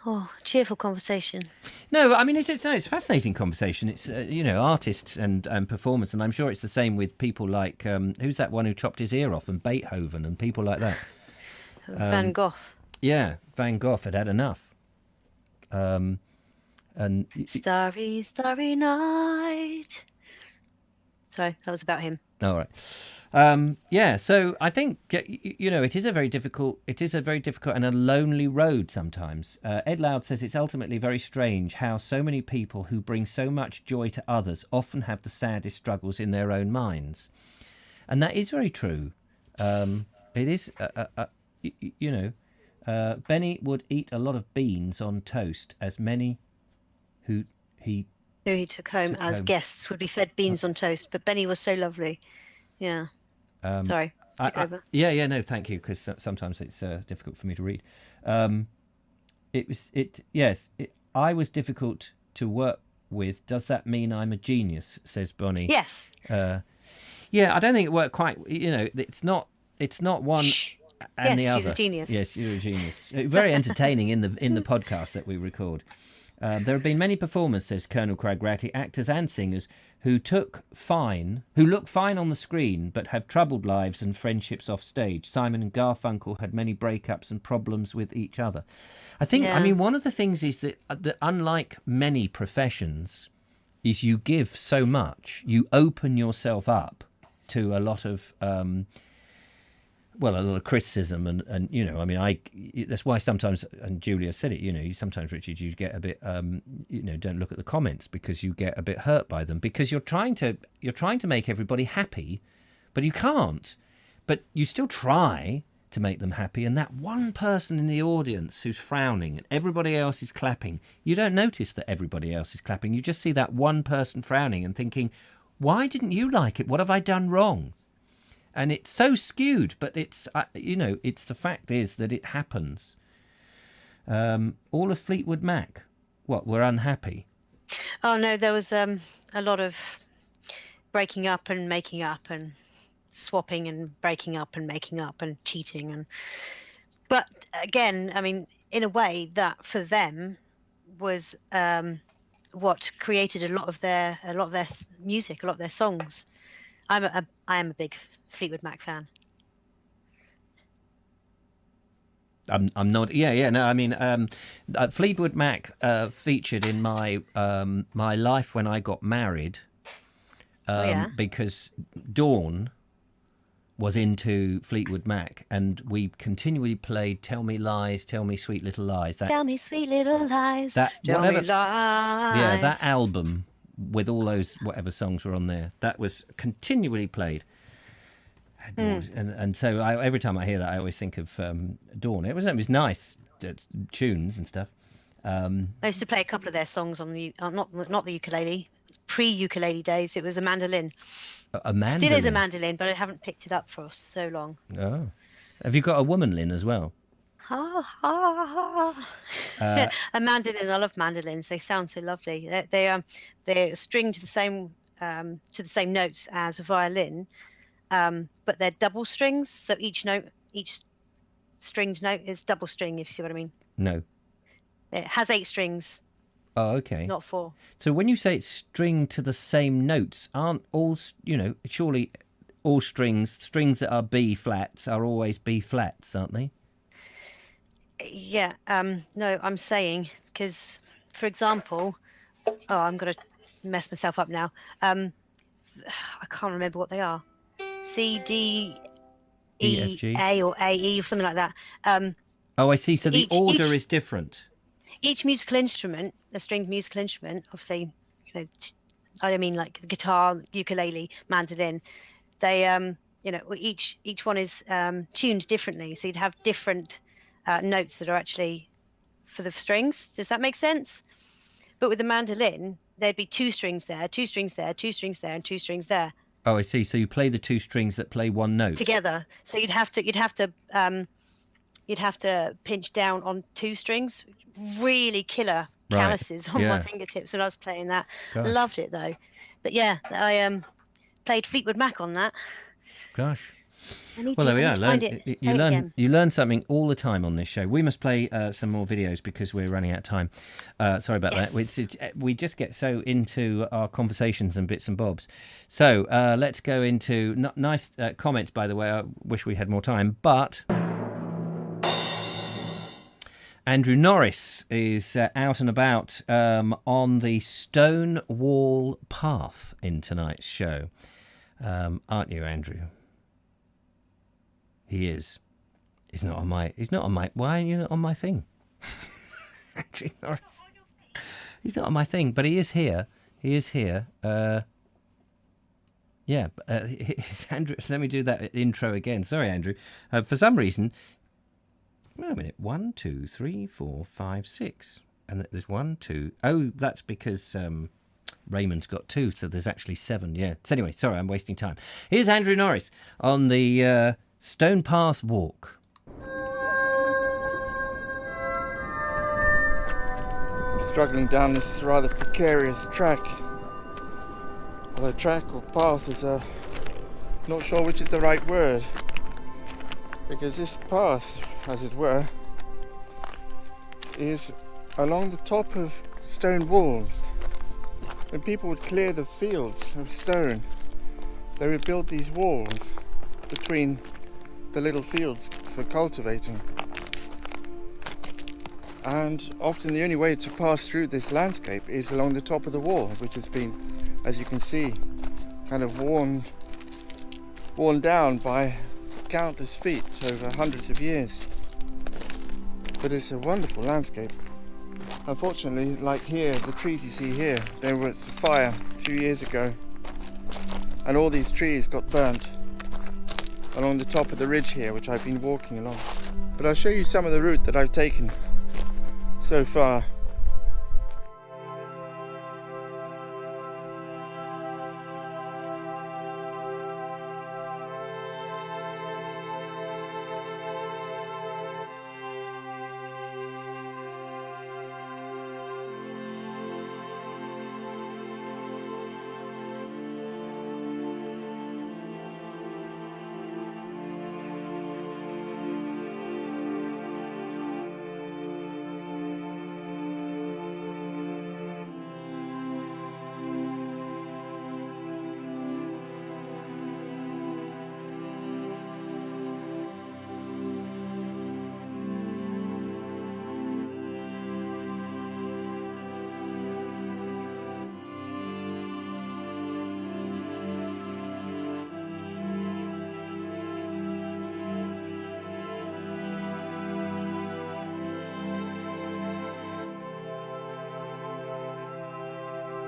Oh, cheerful conversation. No, I mean it's a fascinating conversation. It's you know, artists and performers, and I'm sure it's the same with people like who's that one who chopped his ear off, and Beethoven and people like that. Van Gogh. Yeah, Van Gogh had enough. And Starry, starry night. Sorry, that was about him. All right. Yeah, so I think, you know, it is a very difficult and a lonely road sometimes. Ed Loud says it's ultimately very strange how so many people who bring so much joy to others often have the saddest struggles in their own minds. And that is very true. It is, you know, Benny would eat a lot of beans on toast, as many who he took home as guests would be fed beans on toast, but Benny was so lovely. Yeah. Sorry. Take over. Yeah. No, thank you. Because sometimes it's difficult for me to read. I was difficult to work with. Does that mean I'm a genius? Says Bonnie. Yes. Yeah, I don't think it worked quite. You know, it's not one and the other. Yes, she's a genius. Yes, you're a genius. Very entertaining in the podcast that we record. There have been many performers, says Colonel Cragratty, actors and singers who look fine on the screen, but have troubled lives and friendships off stage. Simon and Garfunkel had many breakups and problems with each other. I think, I mean, one of the things is that unlike many professions, is you give so much, you open yourself up to a lot of a lot of criticism and you know, I mean, that's why sometimes, and Julia said it, you know, sometimes, Richard, you get a bit you know, don't look at the comments because you get a bit hurt by them, because you're trying to make everybody happy, but you can't, but you still try to make them happy, and that one person in the audience who's frowning and everybody else is clapping, you don't notice that everybody else is clapping, you just see that one person frowning and thinking, why didn't you like it? What have I done wrong? And it's so skewed, but it's, you know, it's the fact is that it happens. All of Fleetwood Mac, were unhappy? Oh, no, there was a lot of breaking up and making up and swapping and breaking up and making up and cheating. But again, I mean, in a way that for them was what created a lot of their music, a lot of their songs. I am a big Fleetwood Mac fan. I'm not. Yeah. No, I mean, Fleetwood Mac featured in my my life when I got married, because Dawn was into Fleetwood Mac, and we continually played "Tell Me Lies, Tell Me Sweet Little Lies." Tell me sweet little lies. Tell me lies. Yeah, that album with all those whatever songs were on there, that was continually played. And so every time I hear that, I always think of Dawn. It was nice tunes and stuff. I used to play a couple of their songs on the not the ukulele, pre-ukulele days. It was a mandolin. A mandolin? Still is a mandolin, but I haven't picked it up for so long. Oh. Have you got a woman lin as well? A mandolin. I love mandolins. They sound so lovely. They're stringed to the same notes as a violin, but they're double strings. So each stringed note is double string. If you see what I mean. No. It has 8 strings. Oh, okay. Not 4. So when you say it's stringed to the same notes, aren't all, surely all strings that are B flats are always B flats, aren't they? Yeah. No, I'm saying because, for example, I'm going to mess myself up now. I can't remember what they are. C, D, E, F, G? A, or A, E, or something like that. Oh, I see. So the order is different. Each musical instrument, a stringed musical instrument, obviously, I don't mean like guitar, ukulele, mandolin. They, each one is tuned differently. So you'd have different notes that are actually for the strings. Does that make sense? But with the mandolin, there'd be 2 strings there, 2 strings there, 2 strings there, and 2 strings there. Oh, I see. So you play the 2 strings that play one note together. So you'd have to pinch down on 2 strings. Really killer calluses on my fingertips when I was playing that. Gosh. Loved it though. But yeah, I played Fleetwood Mac on that. Gosh. Well, there we are. You learn something all the time on this show. We must play some more videos because we're running out of time. Sorry about that. We just get so into our conversations and bits and bobs. So let's go into nice comments, by the way. I wish we had more time, but Andrew Norris is out and about on the stone wall path in tonight's show. Aren't you, Andrew? He is. He's not on my. Why are you not on my thing? Andrew Norris. He's not on my thing, but he is here. Andrew. Let me do that intro again. Sorry, Andrew. For some reason. Wait a minute. 1, 2, 3, 4, 5, 6, and there's 1, 2. Oh, that's because Raymond's got 2, so there's actually 7. Yeah. So anyway, sorry, I'm wasting time. Here's Andrew Norris on the Stone Path Walk. I'm struggling down this rather precarious track. Although track or path is not sure which is the right word. Because this path, as it were, is along the top of stone walls. When people would clear the fields of stone, they would build these walls between the little fields for cultivating. And often the only way to pass through this landscape is along the top of the wall, which has been, as you can see, kind of worn down by countless feet over hundreds of years. But it's a wonderful landscape. Unfortunately, like here, the trees you see here, there was a fire a few years ago and all these trees got burnt along the top of the ridge here, which I've been walking along. But I'll show you some of the route that I've taken so far.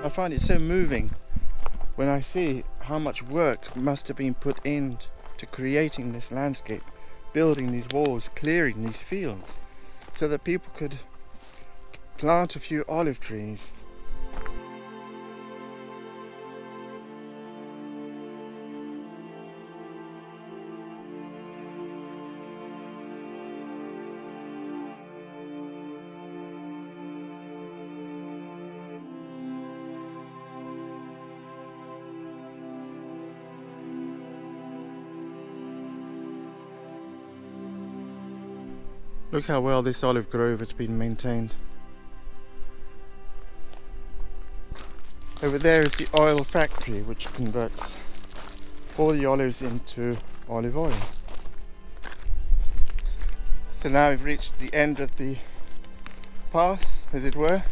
I find it so moving when I see how much work must have been put into to creating this landscape, building these walls, clearing these fields, so that people could plant a few olive trees. Look how well this olive grove has been maintained. Over there is the oil factory, which converts all the olives into olive oil. So now we've reached the end of the path, as it were,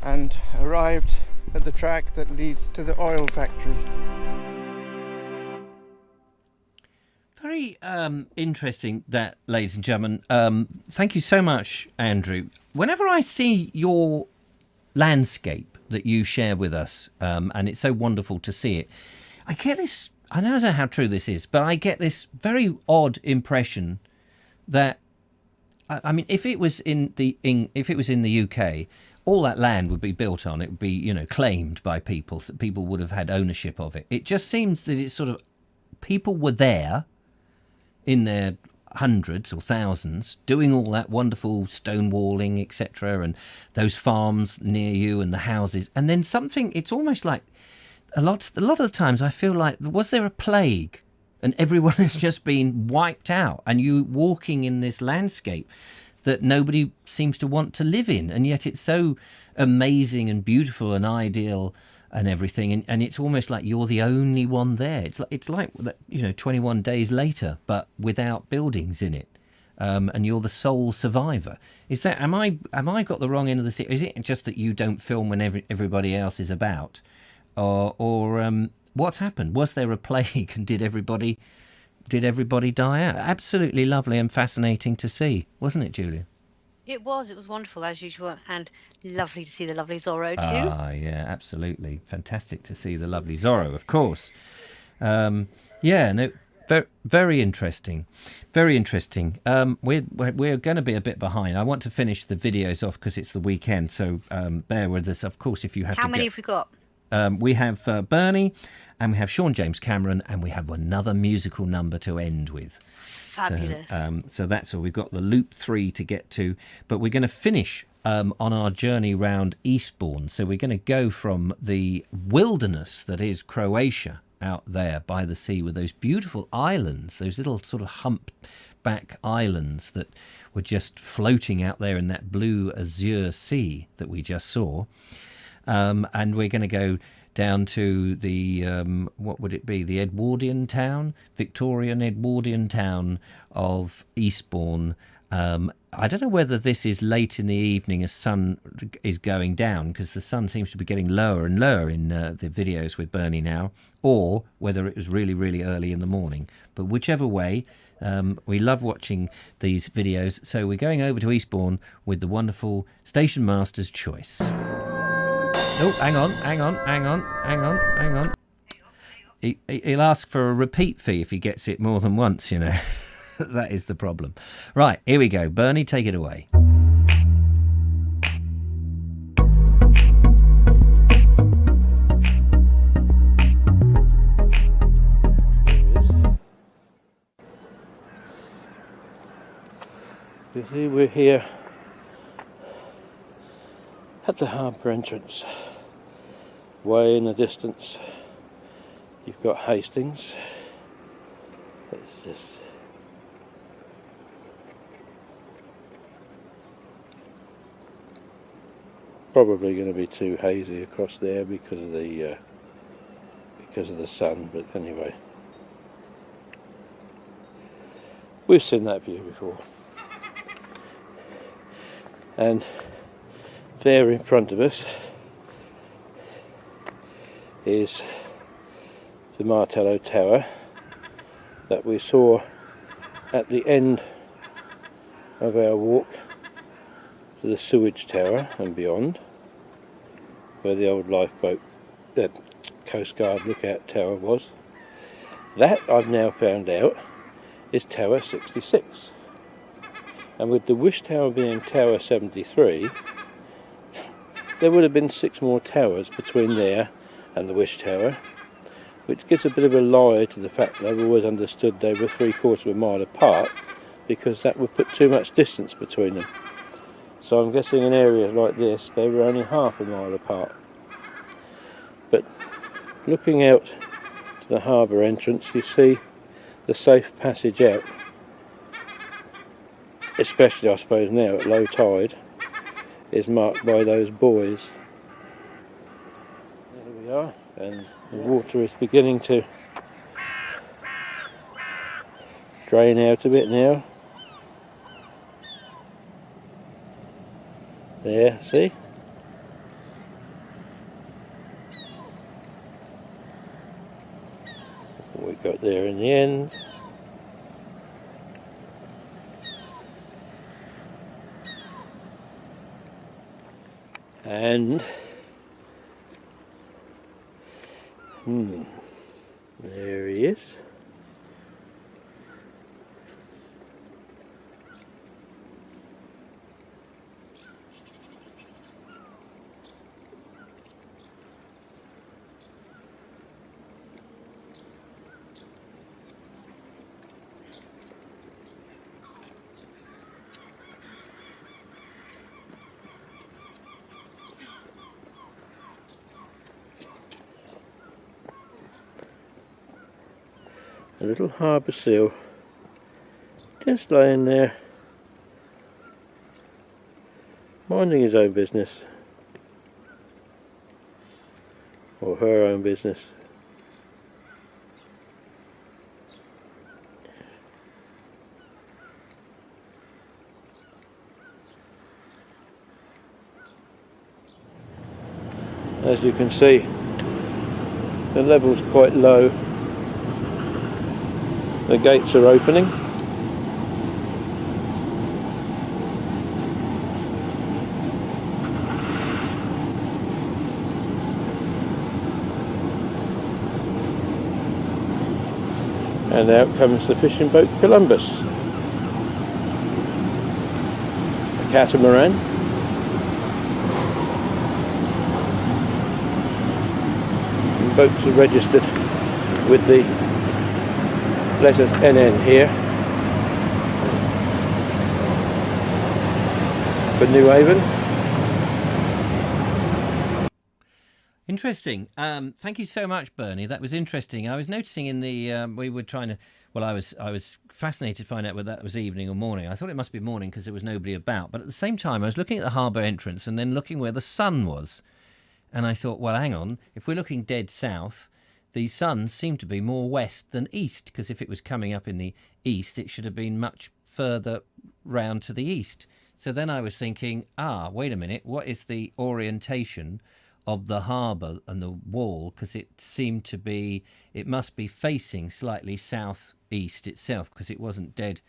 and arrived at the track that leads to the oil factory. Very interesting that, ladies and gentlemen. Thank you so much, Andrew. Whenever I see your landscape that you share with us, and it's so wonderful to see it, I get this, I don't know how true this is, but I get this very odd impression that, I mean, if it was in the UK, all that land would be built on. It would be, you know, claimed by people. So people would have had ownership of it. It just seems that it's sort of, people were there in their hundreds or thousands doing all that wonderful stone walling, etc., and those farms near you and the houses, and then something, it's almost like a lot of the times I feel like, was there a plague and everyone has just been wiped out, and you walking in this landscape that nobody seems to want to live in, and yet it's so amazing and beautiful and ideal and everything, and it's almost like you're the only one there. It's like, you know, 21 days later, but without buildings in it, and you're the sole survivor. Is that, am I got the wrong end of the stick? Is it just that you don't film when everybody else is about, or what's happened? Was there a plague, and did everybody die out? Absolutely lovely and fascinating to see, wasn't it, Julia? It was wonderful as usual, and lovely to see the lovely Zorro too. Ah, yeah, absolutely. Fantastic to see the lovely Zorro, of course. Yeah, no, very interesting. Very interesting. We're going to be a bit behind. I want to finish the videos off because it's the weekend, so bear with us. Of course, if you have How many have we got? We have Bernie, and we have Sean James Cameron, and we have another musical number to end with. Fabulous. So that's all. We've got the loop 3 to get to, but we're going to finish on our journey round Eastbourne. So we're going to go from the wilderness that is Croatia out there by the sea with those beautiful islands, those little sort of humpback islands that were just floating out there in that blue azure sea that we just saw. And we're going to go down to the, what would it be, the Edwardian town, Victorian Edwardian town of Eastbourne. I don't know whether this is late in the evening as sun is going down, because the sun seems to be getting lower and lower in the videos with Bernie now, or whether it was really, really early in the morning. But whichever way, we love watching these videos. So we're going over to Eastbourne with the wonderful Station Master's Choice. Oh, hang on. He'll ask for a repeat fee if he gets it more than once, you know. That is the problem. Right, here we go. Bernie, take it away. You see, we're here at the harbour entrance. Way in the distance, you've got Hastings. It's just probably going to be too hazy across there because of the sun. But anyway, we've seen that view before, and there in front of us is the Martello Tower that we saw at the end of our walk to the sewage tower and beyond, where the old lifeboat, that Coast Guard lookout tower was. That, I've now found out, is Tower 66. And with the Wish Tower being Tower 73, there would have been 6 more towers between there and the Wish Tower, which gives a bit of a lie to the fact that I've always understood they were 3/4 of a mile apart, because that would put too much distance between them. So I'm guessing in areas like this they were only half a mile apart. But looking out to the harbour entrance, you see the safe passage out, especially I suppose now at low tide, is marked by those buoys. There we are, and the water is beginning to drain out a bit now. There, see? What we got there in the end. And there he is. A little harbour seal, just laying there, minding his own business, or her own business. As you can see, the level's quite low. The gates are opening. And out comes the fishing boat Columbus. A catamaran. And boats are registered with the letters NN here for New Haven. Interesting. Thank you so much, Bernie. That was interesting. I was noticing in the we were trying to. Well, I was fascinated to find out whether that was evening or morning. I thought it must be morning because there was nobody about. But at the same time, I was looking at the harbour entrance and then looking where the sun was, and I thought, well, hang on. If we're looking dead south, the sun seemed to be more west than east, because if it was coming up in the east, it should have been much further round to the east. So then I was thinking, wait a minute, what is the orientation of the harbour and the wall? Because it seemed to be, it must be facing slightly southeast itself, because it wasn't dead.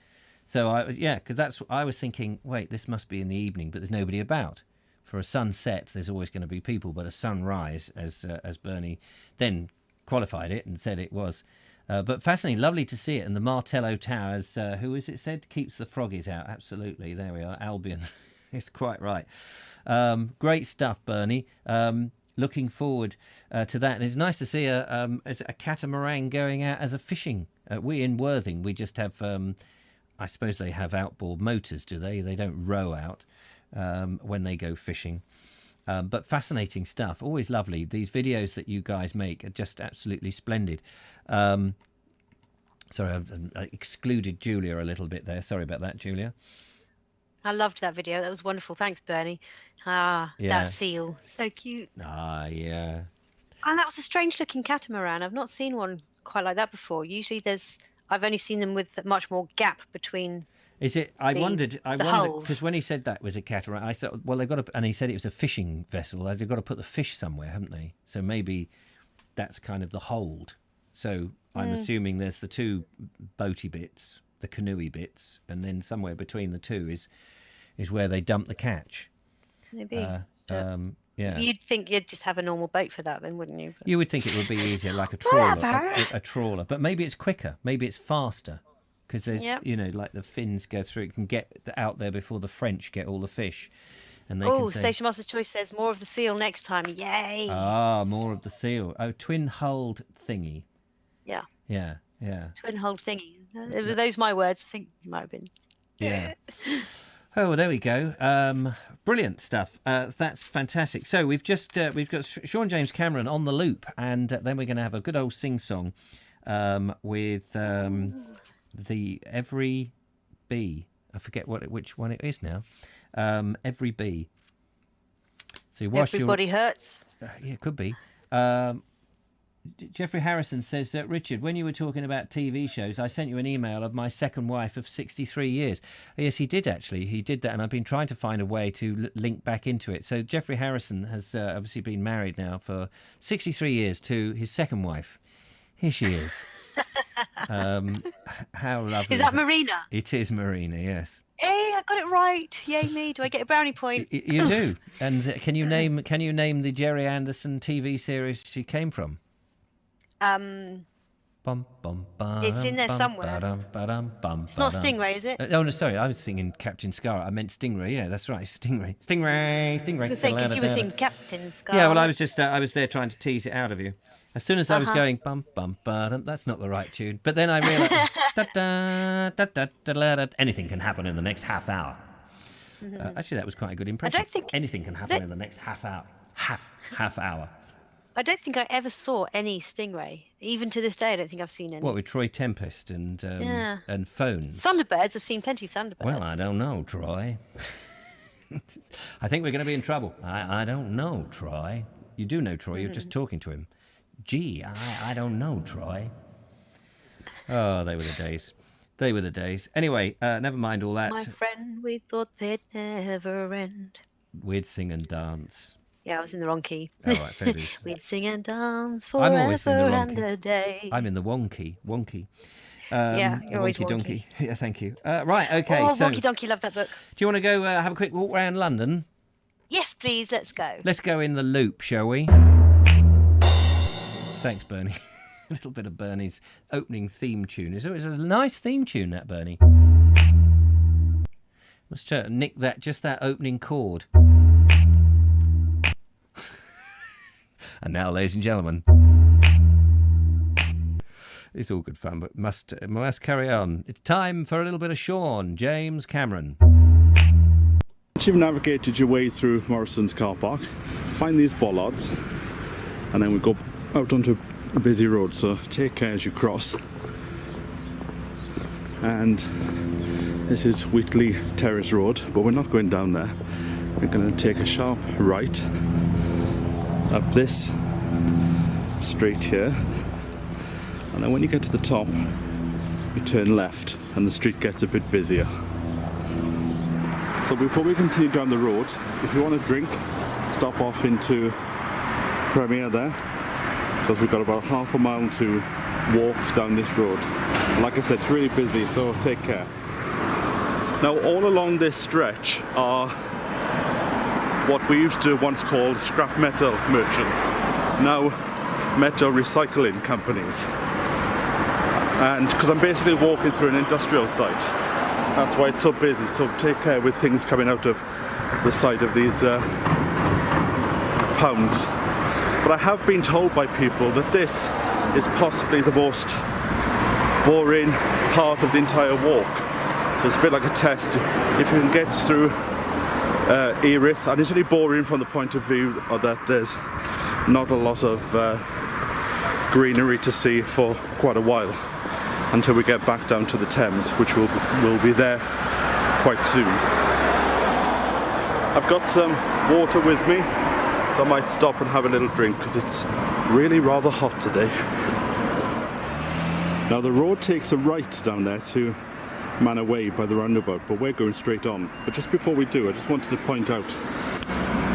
So I was thinking, wait, this must be in the evening, but there's nobody about. For a sunset, there's always going to be people, but a sunrise, as Bernie then qualified it and said it was. But fascinating, lovely to see it. And the Martello Towers, who is it said, keeps the froggies out. Absolutely, there we are, Albion. It's quite right. Great stuff, Bernie. Looking forward to that. And it's nice to see a catamaran going out as a fishing. We in Worthing, we just have, I suppose they have outboard motors, do they? They don't row out when they go fishing. But fascinating stuff, always lovely. These videos that you guys make are just absolutely splendid. Sorry, I excluded Julia a little bit there. Sorry about that, Julia. I loved that video. That was wonderful. Thanks, Bernie. That seal. So cute. Yeah. And that was a strange looking catamaran. I've not seen one quite like that before. Usually I've only seen them with much more gap between. Is it? I wondered because when he said that was a catamaran, I thought, well, and he said it was a fishing vessel. They've got to put the fish somewhere, haven't they? So maybe that's kind of the hold. So I'm assuming there's the two boaty bits, the canoey bits, and then somewhere between the two is where they dump the catch. Maybe. Yeah. You'd think you'd just have a normal boat for that then, wouldn't you? But You would think it would be easier, like a trawler, Whatever. a trawler. But maybe it's quicker. Maybe it's faster. Because there's, Yep. like the Finns go through, it can get out there before the French get all the fish. And they Oh, can say, Station Master's Choice says more of the seal next time. Yay! more of the seal. Oh, twin-hulled thingy. Yeah. Yeah, yeah, Twin-hulled thingy. Were those my words? I think it might have been. yeah. Oh, well, there we go. Brilliant stuff. That's fantastic. So we've got Sean James Cameron on the loop, and then we're going to have a good old sing-song with the Every Bee. I forget which one it is now. Every Bee. So Everybody hurts. yeah, it could be. Jeffrey Harrison says, Richard, when you were talking about TV shows, I sent you an email of my second wife of 63 years. Yes, he did actually. He did that, and I've been trying to find a way to link back into it. So Jeffrey Harrison has obviously been married now for 63 years to his second wife. Here she is. How lovely. Is that Marina? It is Marina, yes. Hey, I got it right. Yay me. Do I get a brownie point? You do. And can you name the Jerry Anderson TV series she came from? It's in there somewhere. It's not Stingray, is it? Oh no, sorry, I was singing Captain Scarlet. I meant Stingray. Yeah, that's right, Stingray. Stingray. Because you were singing Captain Scarlet. Yeah, well, I was just I was there trying to tease it out of you. As soon as I was going bum bum ba-dum, that's not the right tune. But then I realised anything can happen in the next half hour. Actually, that was quite a good impression. I don't think anything can happen in the next half hour. Half hour. I don't think I ever saw any Stingray. Even to this day, I don't think I've seen any. What, with Troy Tempest and Phones? Thunderbirds, I've seen plenty of Thunderbirds. Well, I don't know, Troy. I think we're going to be in trouble. I don't know, Troy. You do know Troy, you're just talking to him. Gee, I don't know, Troy. Oh, they were the days. They were the days. Anyway, never mind all that. My friend, we thought they'd never end. We'd sing and dance. Yeah, I was in the wrong key. Oh, right, fair dues. We'd sing and dance I'm always in the forever wrong and key. a day. I'm in the wonky. Yeah, you're always wonky wonky. donkey. Yeah, thank you. Right, okay. Oh, So, Wonky Donkey, love that book. do you want to go have a quick walk around London? Yes, please, let's go. Let's go in the loop, shall we? Thanks, Bernie. A little bit of Bernie's opening theme tune. It's a nice theme tune, that, Bernie. Must nick that opening chord. And now, ladies and gentlemen, it's all good fun, but must carry on. It's time for a little bit of Sean James Cameron. Once you've navigated your way through Morrison's car park, find these bollards, and then we go out onto a busy road, so take care as you cross. And this is Wheatley Terrace Road, but we're not going down there. We're going to take a sharp right up this straight here, and then when you get to the top you turn left and the street gets a bit busier. So before we continue down the road, if you want a drink, stop off into Premier there, because we've got about half a mile to walk down this road. Like I said, it's really busy, so take care. Now all along this stretch are what we used to once call scrap metal merchants, now metal recycling companies. And because I'm basically walking through an industrial site, that's why it's so busy, so take care with things coming out of the side of these pounds. But I have been told by people that this is possibly the most boring part of the entire walk. So it's a bit like a test. If you can get through Erith, and it's really boring from the point of view that there's not a lot of greenery to see for quite a while, until we get back down to the Thames, which will be there quite soon. I've got some water with me, so I might stop and have a little drink because it's really rather hot today. Now the road takes a right down there to Manor Way by the roundabout, but we're going straight on. But just before we do, I just wanted to point out,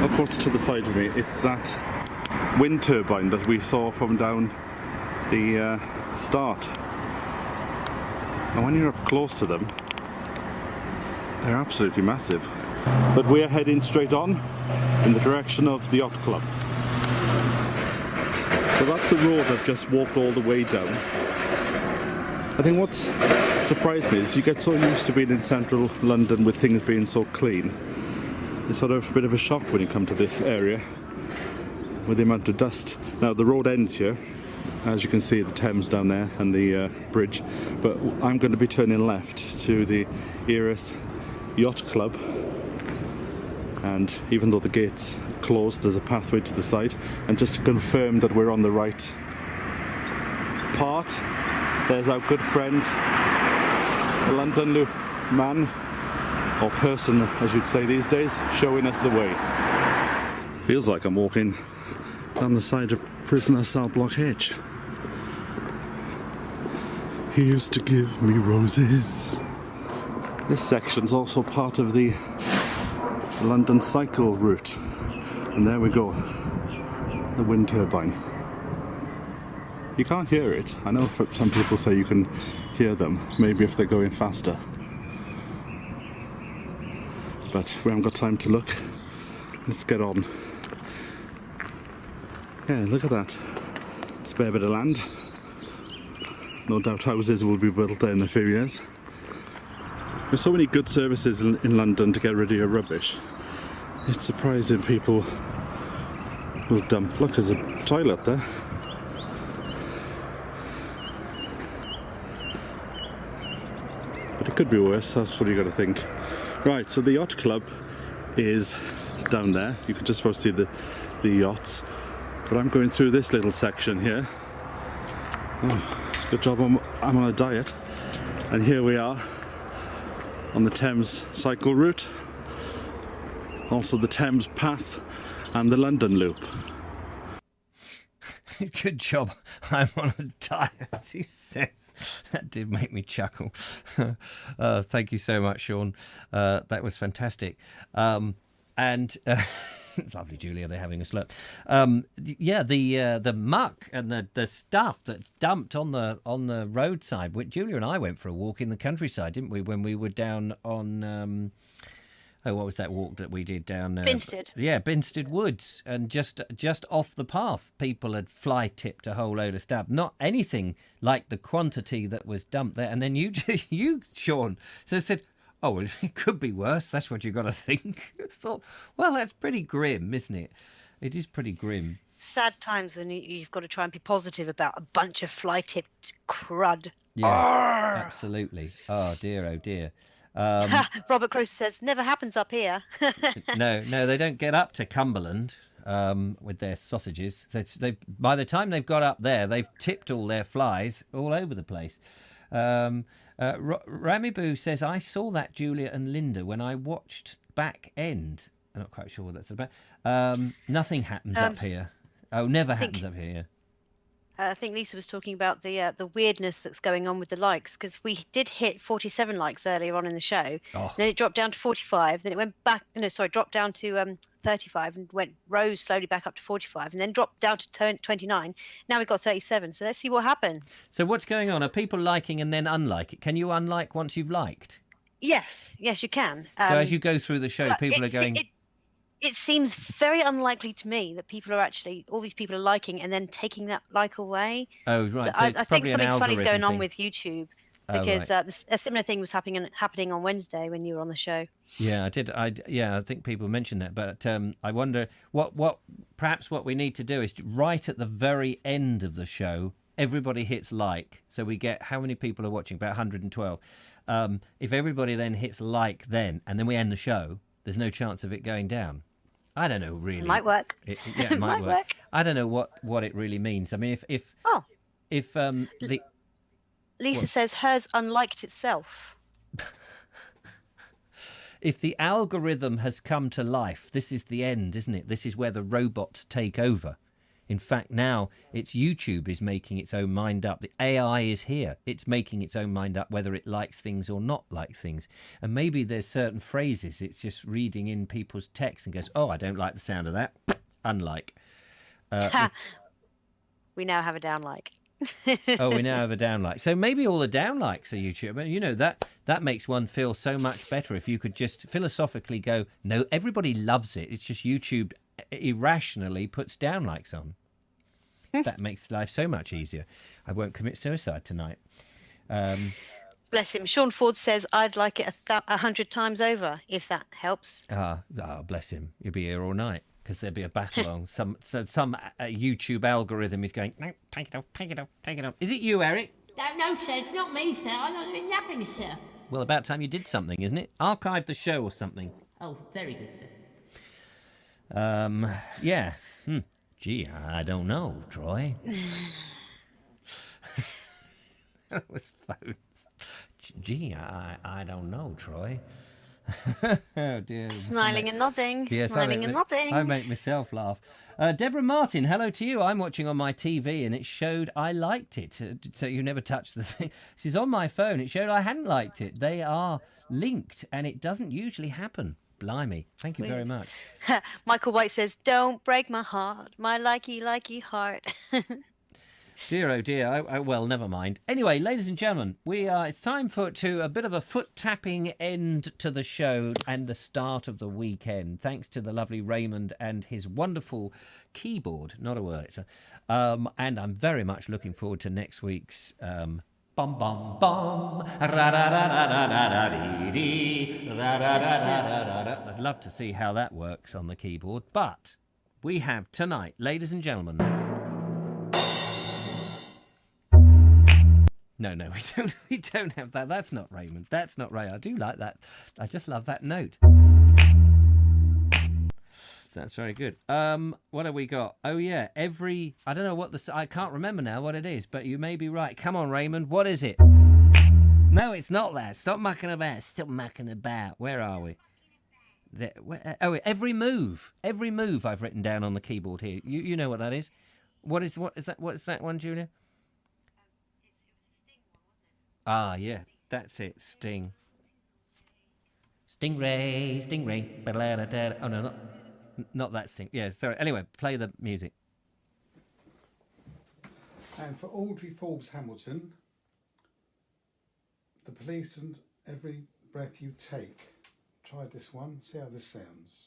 of what's to the side of me, it's that wind turbine that we saw from down the start. And when you're up close to them, they're absolutely massive. But we're heading straight on. in the direction of the yacht club. So that's the road I've just walked all the way down. I think what surprised me is you get so used to being in central London with things being so clean. It's sort of a bit of a shock when you come to this area with the amount of dust. Now the road ends here, as you can see the Thames down there and the bridge, but I'm going to be turning left to the Erith Yacht Club, and even though the gate's closed there's a pathway to the side, and just to confirm that we're on the right part, there's our good friend the London Loop man, or person as you'd say these days, showing us the way. Feels like I'm walking down the side of prisoner cell block H. He used to give me roses. This section's also part of the London cycle route. And there we go, the wind turbine. You can't hear it. I know some people say you can hear them, maybe if they're going faster. But we haven't got time to look. Let's get on. Yeah, look at that. Spare bit of land. No doubt houses will be built there in a few years. There's so many good services in London to get rid of your rubbish. It's surprising people will dump. Look, there's a toilet there. But it could be worse, that's what you got to think. Right, so the yacht club is down there. You can just about see the yachts. But I'm going through this little section here. Oh, good job I'm on a diet. And here we are on the Thames cycle route. Also the Thames Path and the London Loop. Good job. I'm on a diet, he says. That did make me chuckle. Thank you so much, Sean. That was fantastic. Lovely, Julia. They're having us look. Yeah, the muck and the stuff that's dumped on the roadside. Julia and I went for a walk in the countryside, didn't we? When we were down on what was that walk that we did down? Binsted. Yeah, Binsted Woods, and just off the path, people had fly tipped a whole load of stuff. Not anything like the quantity that was dumped there. And then you, Sean, said, oh, well, it could be worse. That's what you got to think. I thought, well, that's pretty grim, isn't it? It is pretty grim. Sad times when you've got to try and be positive about a bunch of fly-tipped crud. Yes, absolutely. Oh, dear, oh, dear. Robert Croce says, never happens up here. No, they don't get up to Cumberland with their sausages. By the time they've got up there, they've tipped all their flies all over the place. Ramiboo says, I saw that, Julia and Linda, when I watched Back End. I'm not quite sure what that's about. Nothing happens up here. Oh, never happens up here. I think Lisa was talking about the weirdness that's going on with the likes, because we did hit 47 likes earlier on in the show. Oh. Then it dropped down to 45. Then it went back. Dropped down to 35 and rose slowly back up to 45, and then dropped down to 29. Now we've got 37. So let's see what happens. So what's going on? Are people liking and then unlike it? Can you unlike once you've liked? Yes, you can. So as you go through the show, people are going. It seems very unlikely to me that all these people are liking and then taking that like away. Oh, right. So I think something funny's going on with YouTube, because a similar thing was happening on Wednesday when you were on the show. Yeah, I did. I think people mentioned that, but I wonder perhaps what we need to do is right at the very end of the show, everybody hits like, so we get how many people are watching? About 112. If everybody then hits like then, and then we end the show, there's no chance of it going down. I don't know, really. It might work. It might work. I don't know what it really means. I mean, if Lisa says hers unliked itself. If the algorithm has come to life, this is the end, isn't it? This is where the robots take over. In fact, now it's YouTube is making its own mind up. The AI is here. It's making its own mind up whether it likes things or not like things. And maybe there's certain phrases it's just reading in people's text and goes, oh, I don't like the sound of that. Unlike. We now have a down like. Oh, we now have a downlike. So maybe all the downlikes are YouTube. But, you know, that makes one feel so much better if you could just philosophically go, no, everybody loves it. It's just YouTube irrationally puts downlikes on. That makes life so much easier. I won't commit suicide tonight. Bless him. Sean Ford says, I'd like it 100 times over, if that helps. Bless him. You'll be here all night. Because there'd be a battle on. Some YouTube algorithm is going, no, take it off, take it off, take it off. Is it you, Eric? No, sir, it's not me, sir. I'm not doing nothing, sir. Well, about time you did something, isn't it? Archive the show or something. Oh, very good, sir. Yeah. Gee, I don't know, Troy. That was phones. Gee, I don't know, Troy. Oh dear. Smiling and nodding. Yes, smiling and nodding. I make myself laugh. Deborah Martin, hello to you. I'm watching on my TV and it showed I liked it. So you never touched the thing. This is on my phone. It showed I hadn't liked it. They are linked and it doesn't usually happen. Blimey. Thank you very much. Michael White says, don't break my heart, my likey heart. Dear, oh dear. Well, never mind. Anyway, ladies and gentlemen, it's time for a bit of a foot-tapping end to the show and the start of the weekend. Thanks to the lovely Raymond and his wonderful keyboard. Not a word. And I'm very much looking forward to next week's bum bum bum. I'd love to see how that works on the keyboard. But we have tonight, ladies and gentlemen. No, we don't have that. That's not Raymond. That's not Ray. I do like that. I just love that note. That's very good. What have we got? Oh yeah, I don't know I can't remember now what it is, but you may be right. Come on, Raymond. What is it? No, it's not that. Stop mucking about. Stop mucking about. Where are we? Every move. Every move I've written down on the keyboard here. You know what that is? What is that one, Julia? Ah, yeah, that's it, Sting. Stingray. Oh, no, not that Sting. Yeah, sorry. Anyway, play the music. And for Audrey Forbes Hamilton, The Police and Every Breath You Take. Try this one, see how this sounds.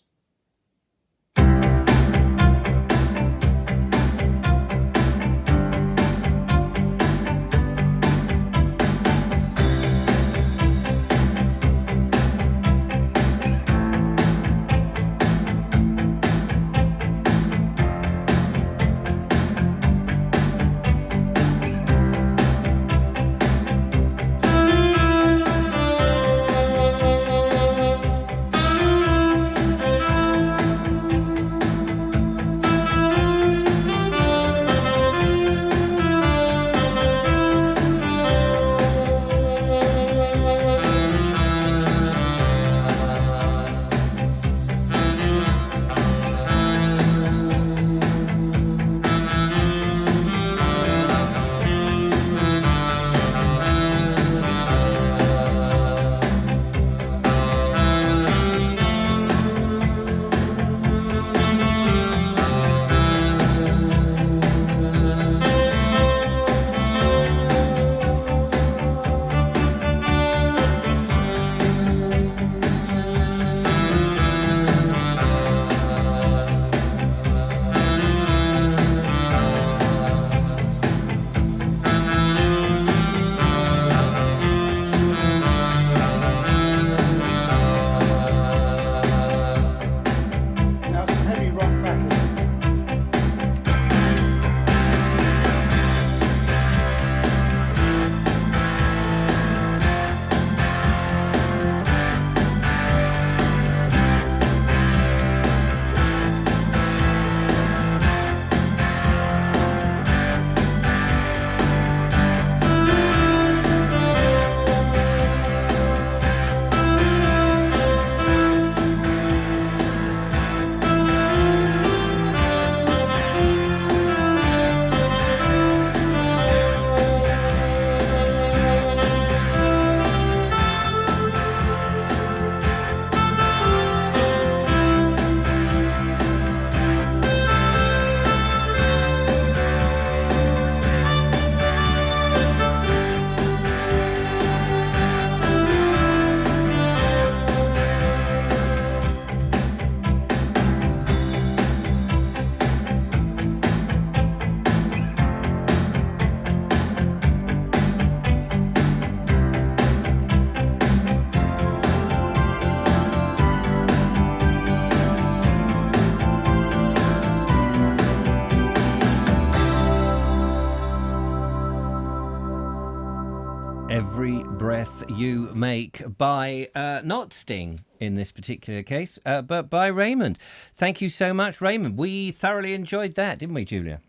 breath you make by not Sting in this particular case, but by Raymond. Thank you so much, Raymond. We thoroughly enjoyed that, didn't we, Julia?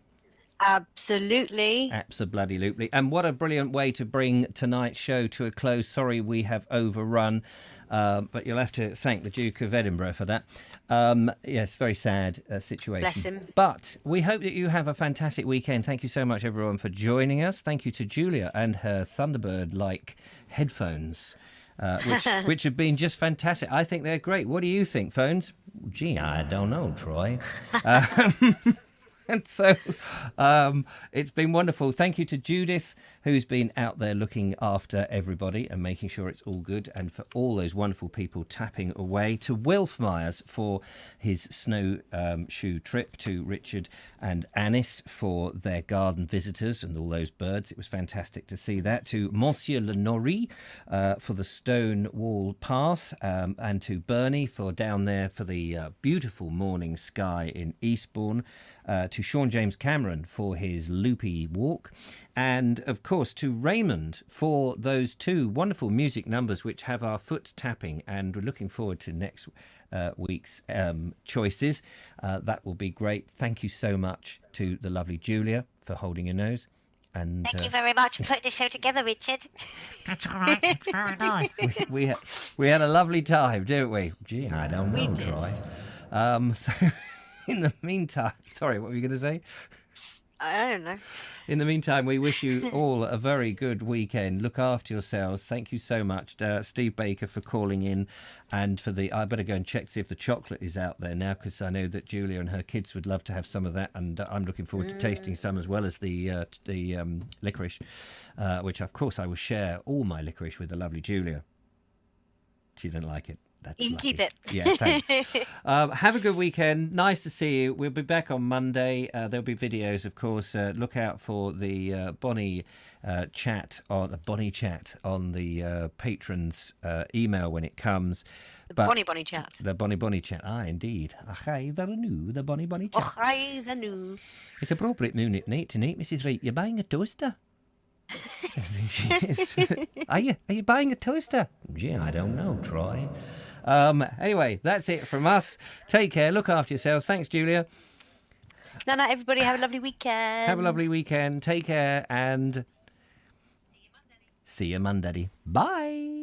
Absolutely. Absolutely. And what a brilliant way to bring tonight's show to a close. Sorry we have overrun, but you'll have to thank the Duke of Edinburgh for that. Yes, very sad situation. Bless him. But we hope that you have a fantastic weekend. Thank you so much, everyone, for joining us. Thank you to Julia and her Thunderbird-like headphones, which have been just fantastic. I think they're great. What do you think, phones? Gee, I don't know, Troy. And so it's been wonderful. Thank you to Judith, who's been out there looking after everybody and making sure it's all good, and for all those wonderful people tapping away. To Wilf Myers for his snowshoe trip, to Richard and Anis for their garden visitors and all those birds. It was fantastic to see that. To Monsieur Lenori for the stone wall path, and to Bernie for down there for the beautiful morning sky in Eastbourne. To Sean James Cameron for his loopy walk, and of course to Raymond for those two wonderful music numbers which have our foot tapping, and we're looking forward to next week's choices. That will be great. Thank you so much to the lovely Julia for holding your nose. And Thank you very much for putting the show together, Richard. That's all right. It's very nice. we had a lovely time, didn't we? Gee, I don't know, We did. Troy. So in the meantime, sorry, what were you going to say? I don't know. In the meantime, we wish you all a very good weekend. Look after yourselves. Thank you so much, Steve Baker, for calling in, and for the. I better go and check to see if the chocolate is out there now, because I know that Julia and her kids would love to have some of that, and I'm looking forward to tasting some, as well as the licorice, which of course I will share all my licorice with the lovely Julia. She didn't like it. That's You can lucky. keep it. Yeah, thanks. Have a good weekend. Nice to see you. We'll be back on Monday. There'll be videos, of course. Look out for the Bonnie chat on the patrons' email when it comes. The Bonnie chat. The Bonnie chat. Ah, indeed. Achai the new, the Bonnie chat. Oh, hi, the new. It's appropriate noon at night tonight, Mrs. Wright. You're buying a toaster. I think she is. Are you buying a toaster? Gee, I don't know, Troy. Anyway, that's it from us. Take care. Look after yourselves. Thanks, Julia. No, everybody have a lovely weekend. Have a lovely weekend. Take care and see you Monday. Bye.